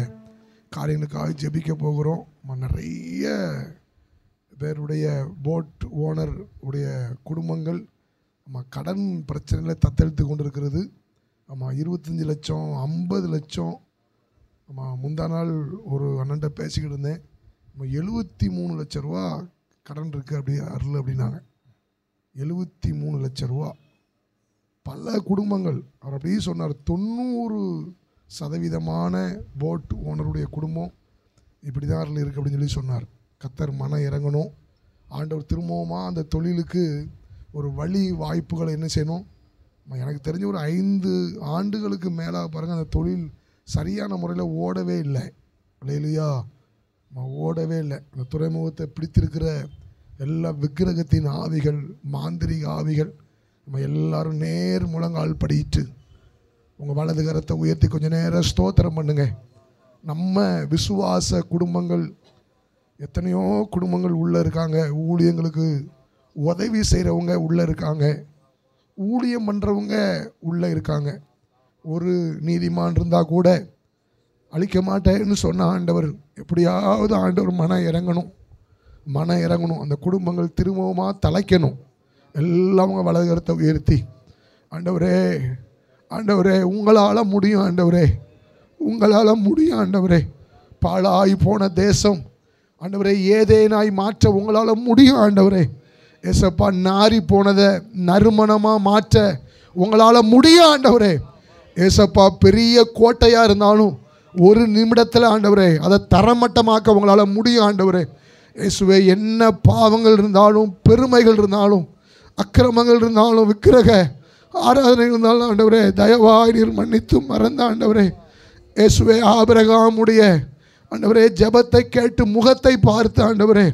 காரியங்களுக்காக ஜெபிக்க போகிறோம். நிறைய பேருடைய போட் ஓனர் உடைய குடும்பங்கள் கடன் பிரச்சனையில் தத்தெடுத்து கொண்டிருக்கிறது. 25 லட்சம் 50 லட்சம். முந்தா நாள் ஒரு அண்ணன்ட்ட பேசிக்கிட்டு இருந்தேன். 73 லட்ச ரூபா கடன் இருக்குது அப்படி அருள் அப்படின்னாங்க. 73 லட்ச ரூபா. பல குடும்பங்கள். அவர் அப்படியே சொன்னார், 90% போட் ஓனருடைய குடும்பம் இப்படி தான் அருள் இருக்குது அப்படின்னு சொல்லி சொன்னார். கர்த்தர் மனம் இறங்கணும். ஆண்டவர் திரும்பவுமா அந்த தொழிலுக்கு ஒரு வழி வாய்ப்புகளை என்ன செய்யணும். எனக்கு தெரிஞ்ச ஒரு 5 ஆண்டுகளுக்கு மேலாக பாருங்கள் அந்த தொழில் சரியான முறையில் ஓடவே இல்லை. இல்லையா, ஓடவே இல்லை. அந்த துறைமுகத்தை பிடித்திருக்கிற எல்லா விக்கிரகத்தின் ஆவிகள், மாந்திரிக ஆவிகள், நம்ம எல்லாரும் நேர் முழங்கால் படிட்டு உங்கள் வலது கரத்தை உயர்த்தி கொஞ்சம் நேரம் ஸ்தோத்திரம் பண்ணுங்க. நம்ம விசுவாச குடும்பங்கள், எத்தனையோ குடும்பங்கள் உள்ளே இருக்காங்க. ஊழியங்களுக்கு உதவி செய்கிறவங்க உள்ளே இருக்காங்க. ஊழியம் பண்ணுறவங்க உள்ளே இருக்காங்க. ஒரு நீதிமான் இருந்தால் கூட அழிக்க மாட்டேன்னு சொன்ன ஆண்டவர், எப்படியாவது ஆண்டவர் மனம் இறங்கணும். அந்த குடும்பங்கள் திரும்பவுமாக தலைக்கணும். எல்லாம் அவங்க வலது கரத்தை உயர்த்தி, ஆண்டவரே உங்களால் முடியும், உங்களால் முடியும் ஆண்டவரே. பாழாய் போன தேசம் ஆண்டவரே ஏதேனாய் மாற்ற உங்களால் முடியும் ஆண்டவரே. ஏசப்பா, நாரி போனதை நறுமணமாக மாற்ற உங்களால் முடியும் ஆண்டவரே. ஏசப்பா, பெரிய கோட்டையாக இருந்தாலும் ஒரு நிமிடத்தில் ஆண்டவரே அதை தரமட்டமாக்க உங்களால் முடியும் ஆண்டவரே. இயேசுவே, என்ன பாவங்கள் இருந்தாலும், பெருமைகள் இருந்தாலும், அக்கிரமங்கள் இருந்தாலும், விக்கிரக ஆராதனை இருந்தாலும் ஆண்டவரே தயவாய் நீர் மன்னித்து மறந்த ஆண்டவரே. இயேசுவே, ஆபிரகாமுடைய ஆண்டவரே ஜெபத்தை கேட்டு முகத்தை பார்த்து ஆண்டவரே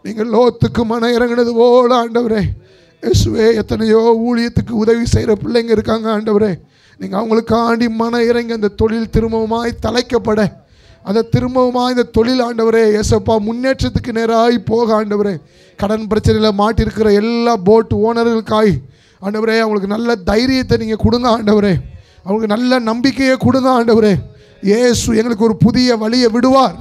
நீங்கள் லோத்துக்கு மனம் இறங்கினது போல ஆண்டவரே. இயேசுவே, எத்தனையோ ஊழியத்துக்கு உதவி செய்கிற பிள்ளைங்க இருக்காங்க ஆண்டவரே. நீங்கள் அவங்களுக்காண்டி மனம் இறங்கி அந்த தொழில் திரும்பவுமாய் தலைக்கப்பட, அந்த திரும்பவுமாய் இந்த தொழில் ஆண்டவரே ஏசப்பா முன்னேற்றத்துக்கு நேராய் போக ஆண்டவரே. கடன் பிரச்சனையில் மாட்டிருக்கிற எல்லா போட் ஓனர்களுக்காய் ஆண்டவரே அவங்களுக்கு நல்ல தைரியத்தை நீங்கள் கொடுங்க ஆண்டவரே. அவங்களுக்கு நல்ல நம்பிக்கையை கொடுங்க ஆண்டவரே. இயேசு எங்களுக்கு ஒரு புதிய வழியை விடுவார்.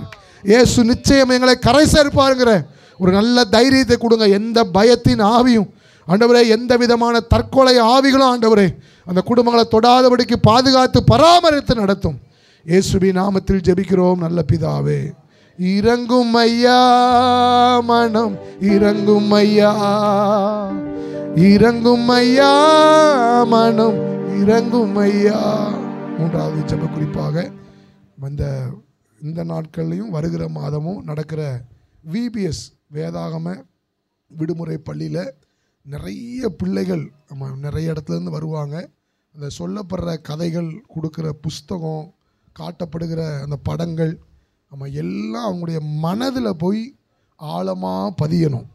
இயேசு நிச்சயம் எங்களை கரை சேர்ப்பாருங்கிற ஒரு நல்ல தைரியத்தை கொடுங்க. எந்த பயத்தின் ஆவியும் ஆண்டவரே, எந்த விதமான தற்கொலை ஆவிகளும் ஆண்டவரே அந்த குடும்பங்களை தொடாதபடிக்கு பாதுகாத்து பராமரித்து நடத்தும். இயேசுவின் நாமத்தில் ஜெபிக்கிறோம் நல்ல பிதாவே. இறங்கும் ஐயா மனம், இறங்கும் ஐயா, இறங்கும் ஐயா மனம், இறங்கும் ஐயா. மூன்றாவது ஜெப குறிப்பாக இந்த நாட்கள்லையும் வருகிற மாதமும் நடக்கிற விபிஎஸ் வேதாகம விடுமுறை பள்ளியில் நிறைய பிள்ளைகள் நிறைய இடத்துலேருந்து வருவாங்க. அந்த சொல்லப்படுற கதைகள், கொடுக்குற புஸ்தகம், காட்டப்படுகிற அந்த படங்கள் எல்லாம் அவங்களுடைய மனதில் போய் ஆழமாக பதியணும்.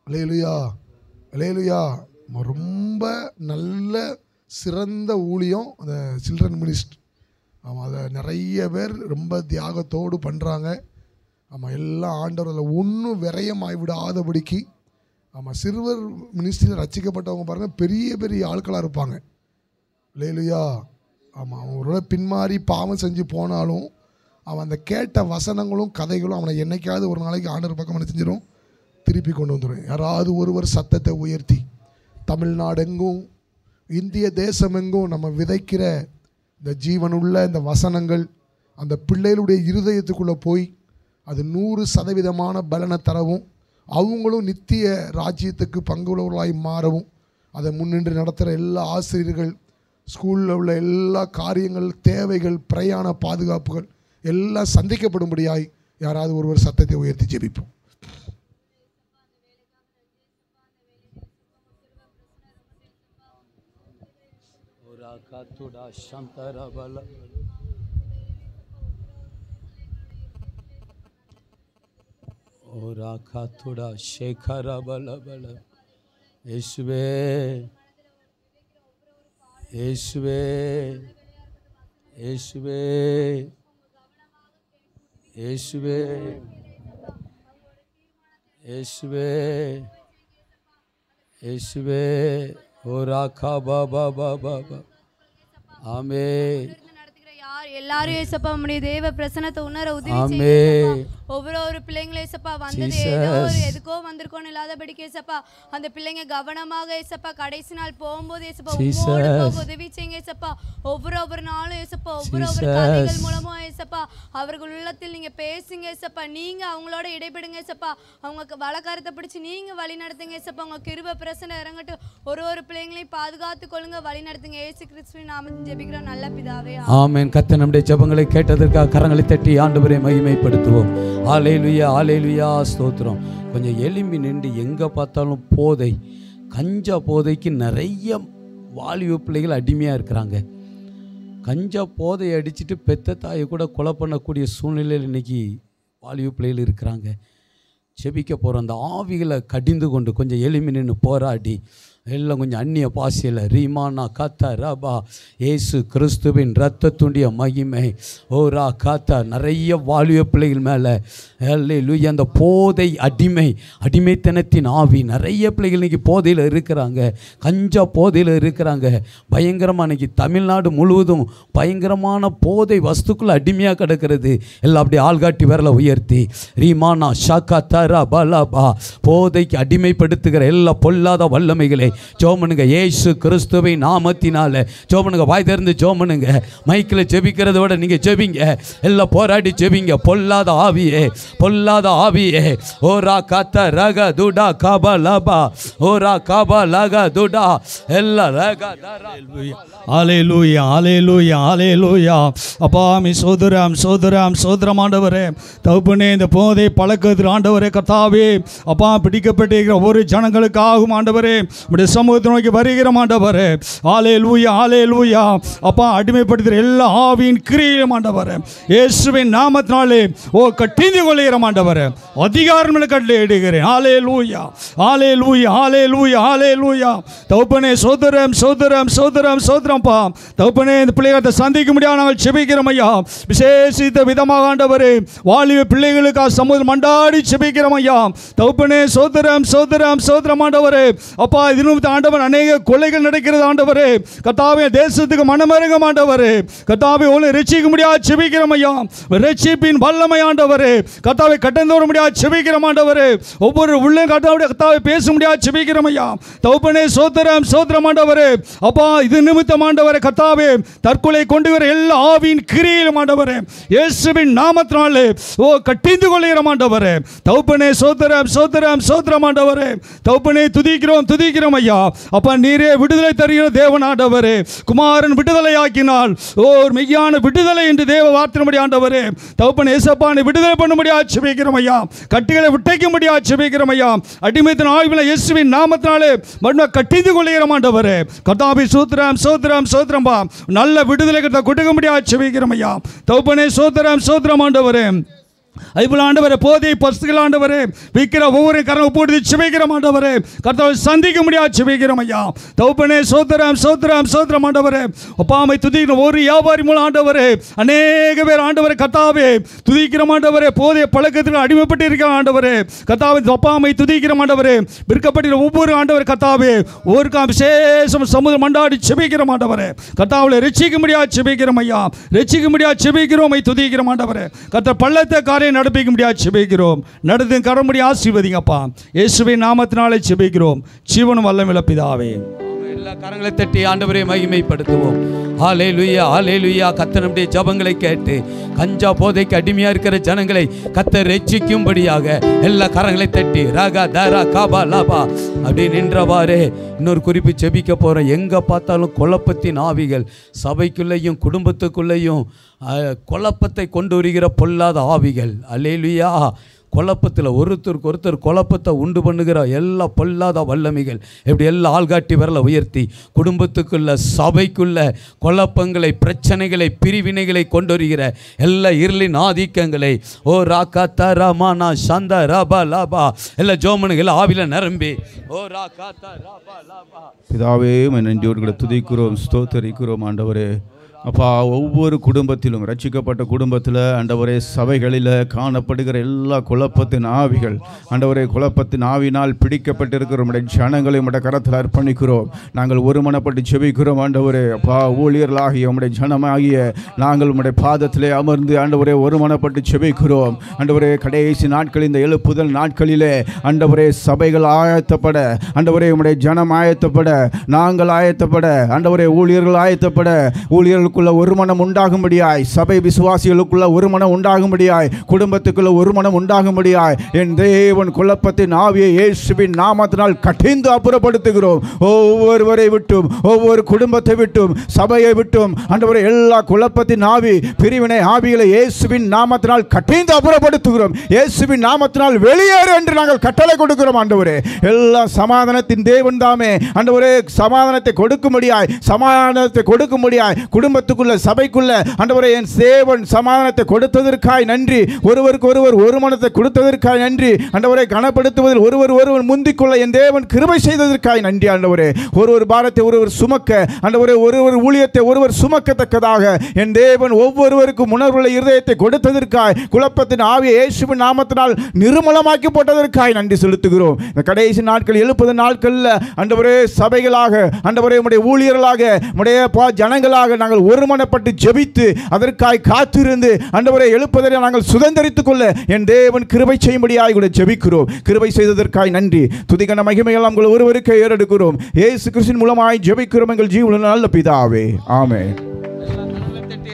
அல்லேலூயா, அல்லேலூயா. ரொம்ப நல்ல சிறந்த ஊழியம் அந்த சில்ட்ரன் மினிஸ்ட்ரி. ஆமாம், அதை நிறைய பேர் ரொம்ப தியாகத்தோடு பண்ணுறாங்க. ஆமாம், எல்லாம் ஆண்டவர் அதில் ஒன்றும் விரயமாகி விடாதபடிக்கு. ஆமாம், சிறுவர் மினிஸ்ட்ரியில் ரட்சிக்கப்பட்டவங்க பாருங்கள் பெரிய பெரிய ஆட்களாக இருப்பாங்க. அல்லேலூயா. ஆமாம், அவன் ஒரு பின்மாறி பாவம் செஞ்சு போனாலும் அவன் அந்த கேட்ட வசனங்களும் கதைகளும் அவனை என்னைக்காவது ஒரு நாளைக்கு ஆண்டவர் பக்கம் என்ன செஞ்சிடும், திருப்பி கொண்டு வந்துடும். யாராவது ஒருவர் சத்தத்தை உயர்த்தி தமிழ்நாடு எங்கும் இந்திய தேசம் எங்கும் நம்ம விதைக்கிற இந்த ஜீவனுள்ள இந்த வசனங்கள் அந்த பிள்ளைகளுடைய இருதயத்துக்குள்ளே போய் அது 100% பலனை தரவும், அவங்களும் நித்திய ராஜ்யத்துக்கு பங்குள்ளவர்களாய் மாறவும், அதை முன்னின்று நடத்துகிற எல்லா ஆசிரியர்கள், ஸ்கூலில் உள்ள எல்லா காரியங்கள், தேவைகள், பிரயாண பாதுகாப்புகள் எல்லாம் சந்திக்கப்படும்படியாய் யாராவது ஒருவர் சத்தத்தை உயர்த்தி ஜெபிப்போம். இயேசுவே, இயேசுவே, இயேசுவே, இயேசுவே, இயேசுவே, இயேசுவே. ஓரா காபா பாபா பாபா. ஆமே. எல்லாரும் ஏசப்பா உம்முடைய தேவ பிரசன்னத்தை உணர உதவி செய்யுங்க. ஒவ்வொரு பிள்ளைங்களும் ஏசப்பா வந்தது ஏதோ ஒரு எதுக்கோ வந்திருக்கோன்னு இல்லாதபடிக்கு ஏசப்பா அந்த பிள்ளைங்க கவனமாக ஏசப்பா கடைசி நாள் போகும்போது ஏசப்பா உம்மோடு போக உதவி செய்யுங்க ஏசப்பா. ஒவ்வொரு நாளும் ஏசப்பா ஒவ்வொரு கதைகள் மூலமா ஏசப்பா அவர்கள் உள்ளத்தில் நீங்க பேசுங்க ஏசப்பா. நீங்க அவங்களோட இடைபெடுங்க ஏசப்பா. அவங்க வழக்காரத்தை பிடிச்சி நீங்க வழி நடத்துங்க ஏசப்பா. உங்க கிருபை பிரசன்னம் இறங்கட்டும். ஒரு பிள்ளைங்களையும் பாதுகாத்து கொள்ளுங்க, வழி நடத்துங்க. இயேசு கிறிஸ்துவின் நாமத்தில் ஜெபிக்கிறோம் நல்ல பிதாவே, ஆமென். கர்த்தர் நம்முடைய ஜெபங்களை கேட்டதற்காக கரங்களை தட்டி ஆண்டவரை மகிமைப்படுத்துவோம். ஹல்லேலூயா, ஹல்லேலூயா, ஸ்தோத்திரம். கொஞ்சம் எலும்பி நின்று எங்கே பார்த்தாலும் போதை, கஞ்சா போதைக்கு நிறைய வாலிப பிள்ளைகள் அடிமையாக இருக்கிறாங்க. கஞ்சா போதையை அடிச்சுட்டு பெத்த தாயை கூட கொலை பண்ணக்கூடிய சூழ்நிலையில் இன்றைக்கி வாலிப பிள்ளைகள் இருக்கிறாங்க. செபிக்க போகிறோம். அந்த ஆவிகளை கடிந்து கொண்டு கொஞ்சம் எலும்பி நின்று போராடி எல்லாம் கொஞ்சம் அந்நிய பாசையில் ரீமானா காத்தா ராபா ஏசு கிறிஸ்துவின் இரத்தத்துடைய மகிமை ஓரா காத்தா நிறைய வாலிப பிள்ளைகள் மேலே அல்லேலூயா அந்த போதை அடிமைத்தனத்தின் ஆவி நிறைய பிள்ளைகள் இன்றைக்கி போதையில் இருக்கிறாங்க. கஞ்சா போதையில் இருக்கிறாங்க. பயங்கரமாக இன்றைக்கி தமிழ்நாடு முழுவதும் பயங்கரமான போதை வஸ்துக்குள்ள அடிமையாக கிடக்கிறது. எல்லாம் அப்படியே ஆள்காட்டி விரலை உயர்த்தி ரீமானா ஷாக்கா தாரா பாலாபா போதைக்கு அடிமைப்படுத்துகிற எல்லா பொல்லாத வல்லமைகளை ஜோமனுங்க இயேசு கிறிஸ்துவின் நாமத்தினால ஜோமனுங்க. வாய் திறந்து ஜோமனுங்க. மைக்கில் ஜெபிக்கிறத விட நீங்கள் ஜெபிங்க. எல்லாம் போராடி ஜெபிங்க. பொல்லாத ஆவியே, பொல்லாத ஆவியே ஓரா காத்த ரக துடா காபா லபா ஓரா காபா லக துடா எல்லா ரக தரா. ஹல்லேலூயா, ஹல்லேலூயா, ஹல்லேலூயா. அப்பா மீ சோதரம் சோதரம் சோதரம் ஆண்டவரே தகப்பனே இந்த போதை பழக்கத்தில் ஆண்டவரே கர்த்தாவே அப்பா பிடிக்கப்பட்டிருக்கிற ஒரு ஜனங்களுக்காகும் ஆண்டவரே உடைய சமூகத்தை நோக்கி வருகிற ஆண்டவரே. ஹல்லேலூயா, ஹல்லேலூயா. அப்பா அடிமைப்படுத்துகிற எல்லா ஆவியின் கிரியையும் ஆண்டவரே இயேசுவின் நாமத்தினாலே கட்டிந்து கொள்கிற ஆண்டவரே அதிகாரம் கட்டளை இடுகிறேன். ஹல்லேலூயா, ஹல்லேலூயா, ஹல்லேலூயா, ஹல்லேலூயா. தகப்பனே சோதரம் சோதரம் சோதரம் சோதரம் தகப்பனே இந்த பிள்ளைகளை சந்திக்க முடியாது நாங்கள் செபிக்கிறோம் ஐயா. விசேஷித்த விதமாக ஆண்டவரே வாலிப பிள்ளைகளுக்காக சமூகம் மண்டாடி செபிக்கிறோம் ஐயா. தகப்பனே சோதரம் சோதரம் சோதரம் ஆண்டவரே அப்பா இது ஆண்டவர் அநேக கொலைகள் நடக்கிறது ஆண்டவரே. கர்த்தாவே தேசத்துக்கு மனமருங்க ஆண்டவரே. கர்த்தாவே ஒளி ரட்சிக்க முடியாது செபிக்கிறோம் ஐயா. ரட்சிப்பின் வல்லமை ஆண்டவரே கர்த்தாவே கடந்து வர முடியாது செபிக்கிறோம் ஆண்டவரே. ஒவ்வொரு உள்ளே கர்த்தாவே பேச முடியாது செபிக்கிறோம் ஐயா. தகப்பனே சோதரம் சோதரம் ஆண்டவரே அப்பா இது நிமித்தம் ஆண்டவரே கர்த்தாவே தற்கொலை கொண்டு வர எல்லா ஆவியின் கிரியையிலும் ஆண்டவரே இயேசுவின் நாமத்தினாலே கட்டிந்து கொள்கிறோம் ஆண்டவரே. தகப்பனே சோதரம் சோதரம் சோதரம் ஆண்டவரே தகப்பனே துதிக்கிறோம் ஐயா. அப்பா நீரே விடுதலை தருகிற தேவன் ஆண்டவரே. குமாரன் விடுதலை ஆக்கினால் மெய்யான விடுதலை என்று தேவ வார்த்தையின்படி ஆண்டவரே தகப்பனே இயேசுப்பானை விடுதலை பண்ண முடியாது செபிக்கிறோம் ஐயா. கட்டிகளை விட்டைக்க முடியாது செபிக்கிறோம் ஐயா. அடிமைத்தின் ஆய்வில் இயேசுவின் நாமத்தினாலே கட்டிந்து கொள்கிறோம் ஆண்டவரே. கர்த்தாவே சோதரம் சோதரம் சோதரம்பா நல்ல விடுதலை கொடுக்க முடியாது செபிக்கிறோம் ஐயா. தகப்பனே சோதரம் சோதரம் ஆண்டவரே அதுபோல் ஆண்டவரே போதை பசுகள் ஆண்டவரே விற்கிற ஒவ்வொரு கரம் போட்டு செபிக்கிறோம் ஆண்டவரே. கர்த்தாவை சந்திக்க முடியாது செபிக்கிறோம் ஐயா. தகப்பனே சோதரம் சோதரம் சோதரம் ஆண்டவரே. அப்பாமை துதிக்கிற ஒரு வியாபாரி மூலம் ஆண்டவரே அநேக பேர் ஆண்டவரே கர்த்தாவே துதிக்கிற ஆண்டவரே போதை பழக்கத்தில் அடிமைப்பட்டு இருக்கிற ஆண்டவரே கர்த்தாவை அப்பாமை துதிக்கிற ஆண்டவரே விற்கப்பட்ட ஒவ்வொரு ஆண்டவரே கர்த்தாவே ஒவ்வொரு விசேஷம் சமுதிரம் மண்டாடி செபிக்கிற ஆண்டவரே கர்த்தாவில் ரட்சிக்க முடியாது செபிக்கிறோம் ஐயா. ரட்சிக்க முடியாது செபிக்கிறோம் துதிக்கிற ஆண்டவரே. கர்த்தர் பள்ளத்தை காரியம் நடப்பிக்க முடியாது செபிக்கிறோம். நடந்து கரமுடி ஆசீர்வதிங்கப்பா. இயேசுவின் நாமத்தினாலே செபிக்கிறோம் ஜீவனும் வல்லமையுள்ள பிதாவே. எல்லா கரங்களை தட்டி ஆண்டவரை மகிமைப்படுத்துவோம். ஹல்லேலூயா ஹல்லேலூயா. கர்த்தர் நம்முடைய ஜெபங்களை கேட்டு கஞ்சா போதைக்கு அடிமையா இருக்கிற ஜனங்களை கர்த்தர் ரட்சிக்கும்படியாக எல்லா கரங்களை தட்டி ராகா தாரா காபா லாபா அப்படி நின்றவாறே இன்னொரு குறிப்பு ஜெபிக்க போகிறோம். எங்கே பார்த்தாலும் குழப்பத்தின் ஆவிகள் சபைக்குள்ளேயும் குடும்பத்துக்குள்ளேயும் குழப்பத்தை கொண்டு வருகிற பொல்லாத ஆவிகள். அல்லேலூயா. குழப்பத்தில் ஒருத்தருக்கு ஒருத்தர் குழப்பத்தை உண்டு பண்ணுகிற எல்லா பொல்லாத வல்லமைகள் இப்படி எல்லா ஆள்காட்டி விரலை உயர்த்தி குடும்பத்துக்குள்ள சபைக்குள்ள குழப்பங்களை பிரச்சனைகளை பிரிவினைகளை கொண்டு வருகிற எல்லா இருளின் ஆதிக்கங்களை ஓ ராக்கா தரமானா சந்தா ராபா லாபா எல்லா ஜோமனுகள் ஆவில நிரம்பி ஓ ராக்கா தரபா லாபா. பிதாவே நன்றியோடு துதிக்கிறோம் ஸ்தோத்தரிக்கிறோம் ஆண்டவரே. அப்பா ஒவ்வொரு குடும்பத்திலும் ரட்சிக்கப்பட்ட குடும்பத்தில் ஆண்டவரே சபைகளில் காணப்படுகிற எல்லா குழப்பத்தின் ஆவிகள் ஆண்டவரே குழப்பத்தின் ஆவினால் பிடிக்கப்பட்டிருக்கிற நம்முடைய ஜனங்களை நம்முடைய கரத்தில் அர்ப்பணிக்கிறோம். நாங்கள் ஒருமனப்பட்டு செபிக்கிறோம் ஆண்டவரே. அப்பா ஊழியர்களாகிய நம்முடைய ஜனமாகிய நாங்கள் நம்முடைய பாதத்திலே அமர்ந்து ஆண்டவரே ஒருமனப்பட்டு செபிக்கிறோம் ஆண்டவரே. கடைசி நாட்களில் இந்த எழுப்புதல் நாட்களிலே ஆண்டவரே சபைகள் ஆயத்தப்பட ஆண்டவரே நம்முடைய ஜனம் ஆயத்தப்பட நாங்கள் ஆயத்தப்பட ஆண்டவரே ஊழியர்கள் ஆயத்தப்பட ஊழியர்கள் ஒரு மனம் உண்டாகும்படியாய் சபை விசுவாசிகளுக்குள்ள ஒரு மனம் உண்டாகும்படியாய் குடும்பத்துக்குள்ள ஒரு மனம் உண்டாகும்படியாய் என் தேவன் குழப்பத்தின் ஆவியை இயேசுவின் நாமத்தினால் கட்டிந்து அப்புறப்படுத்துகிறோம். ஒவ்வொருவரை விட்டும் ஒவ்வொரு குடும்பத்தை விட்டும் சபையை விட்டும் ஆண்டவரே எல்லா குழப்பத்தின் ஆவி பிரிவினை ஆவிகளை இயேசுவின் நாமத்தினால் கட்டிந்து அப்புறப்படுத்துகிறோம். இயேசுவின் நாமத்தினால் வெளியேறு என்று நாங்கள் கட்டளை கொடுக்கிறோம் ஆண்டவரே. எல்லா சமாதானத்தின் தேவன் தாமே ஆண்டவரே சமாதானத்தை கொடுக்கும்படியாய் சமாதானத்தை கொடுக்கும்படியாய் குடும்ப சபைக்குள்ள ஆண்டவரே என் தேவன் சமாதானத்தை கொடுத்ததற்காய் நன்றி. ஒருவருக்கு ஒருவர் ஒரு மனத்தை கொடுத்ததற்காய் நன்றி ஆண்டவரே. கனப்படுத்துவதில் ஒருவர் முந்திக்கொள்ள என் தேவன் கிருபை செய்ததற்காய் நன்றி ஆண்டவரே. ஒருவர் பாரத்தை ஒருவர் சுமக்க ஆண்டவரே ஒருவர் ஊழியத்தை ஒருவர் சுமக்கத்தக்கதாக என் தேவன் ஒவ்வொருவருக்கும் உணர்வுள்ள இருதயத்தை கொடுத்ததற்காய் குழப்பத்தின் ஆவியை இயேசுவின் நாமத்தினால் நிர்மலமாக்கி போட்டதற்காய் நன்றி செலுத்துகிறோம். இந்த கடைசி நாட்கள் எழுப்புதல் நாட்களில் ஆண்டவரே சபைகளாக ஆண்டவரே உம்முடைய ஊழியர்களாக உம்முடைய ஜனங்களாக நாங்கள் ஒருமனப்பட்டு ஜெபித்து அதற்காய் காத்திருந்து ஆண்டவரே எழுப்பதை நாங்கள் சுதந்திரித்துக் கொள்ள என் தேவன் கிருபை செய்யும்படியாய் கூட ஜெபிக்கிறோம். கிருபை செய்ததற்காய் நன்றி. துதிகன மகிமையெல்லாம் உங்கள் ஒருவருக்கே ஏறெடுக்கிறோம். இயேசு கிறிஸ்துவின் மூலமாய் ஜெபிக்கிறோம் எங்கள் ஜீவனுள்ள நல்ல பிதாவே. ஆமென்.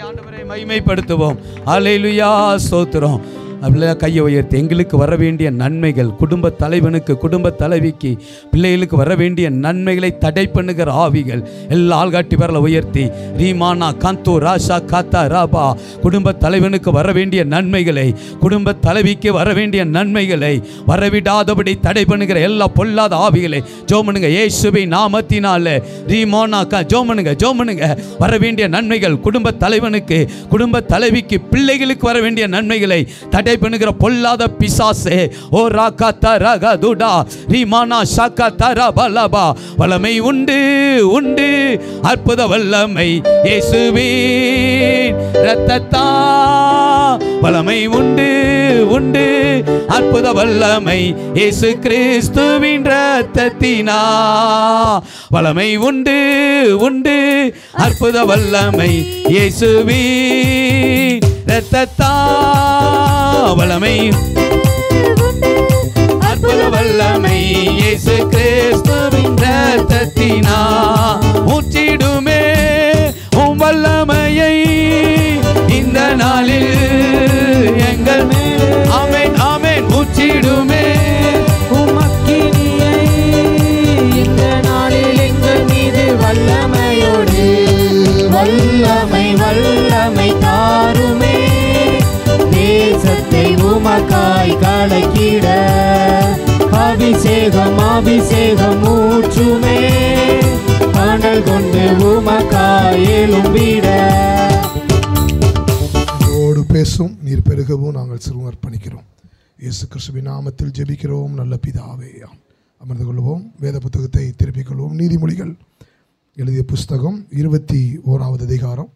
ஆண்டவரை மகிமைப்படுத்துவோம். அல்லேலூயா ஸ்தோத்திரம். அப்படியே கையை உயர்த்தி எங்களுக்கு வர வேண்டிய நன்மைகள் குடும்ப தலைவனுக்கு குடும்ப தலைவிக்கு பிள்ளைகளுக்கு வர வேண்டிய நன்மைகளை தடை பண்ணுகிற ஆவிகள் எல்லா ஆள்காட்டி வரல உயர்த்தி ரீமானா காந்தோ ராஷா காத்தா ராபா குடும்ப தலைவனுக்கு வர வேண்டிய நன்மைகளை குடும்ப தலைவிக்கு வர வேண்டிய நன்மைகளை வரவிடாதபடி தடை பண்ணுகிற எல்லா பொல்லாத ஆவிகளை ஜோமனுங்க இயேசுவின் நாமத்தினால ரீமானா ஜோமனுங்க வர வேண்டிய நன்மைகள் குடும்ப தலைவனுக்கு குடும்ப தலைவிக்கு பிள்ளைகளுக்கு வர வேண்டிய நன்மைகளை தடை பண்ணுகிற பொல்லாத பிசாசே ஓ ராகா ரகா துடா ரீமானா ஷாகா தரபலபா வல்லமை உண்டு உண்டு அற்புத வல்லமை இயேசுவின் இரத்தத்தா வல்லமை உண்டு உண்டு அற்புத வல்லமை இயேசு கிறிஸ்துவின் இரத்தத்தினா வல்லமை உண்டு உண்டு அற்புத வல்லமை இயேசுவின் இரத்தத்தா வல்லமை அற்புத வல்லமை இயேசு கிறிஸ்துவின் இரத்தத்தினா ஊற்றிடுமே உம் வல்லமையை இந்த நாளில் எங்கள் ஆமென் ஆமென் ஊற்றிடுமே உம் அக்கினியை இந்த நாளில் எங்கள் மீது வல்லமையோடு வல்லமை வல்லமை தாருமே தேசத்தை உமக்காய் கலக்கிட அபிஷேகம் அபிஷேகம் ஊற்றுமே அனல் கொண்டு உமக்காய் எழும்பிட பேச பேசும், நீர் பெருகவும் நாங்கள் சிறுமர்ப்பணிக்கிறோம். இயேசு கிறிஸ்துவின் நாமத்தில் ஜெபிக்கிறோம் நல்ல பிதாவே. அமர்ந்து கொள்வோம். வேத புத்தகத்தை திருப்பிக் கொள்வோம். நீதிமொழிகள் எழுதிய புஸ்தகம் 21வது அதிகாரம்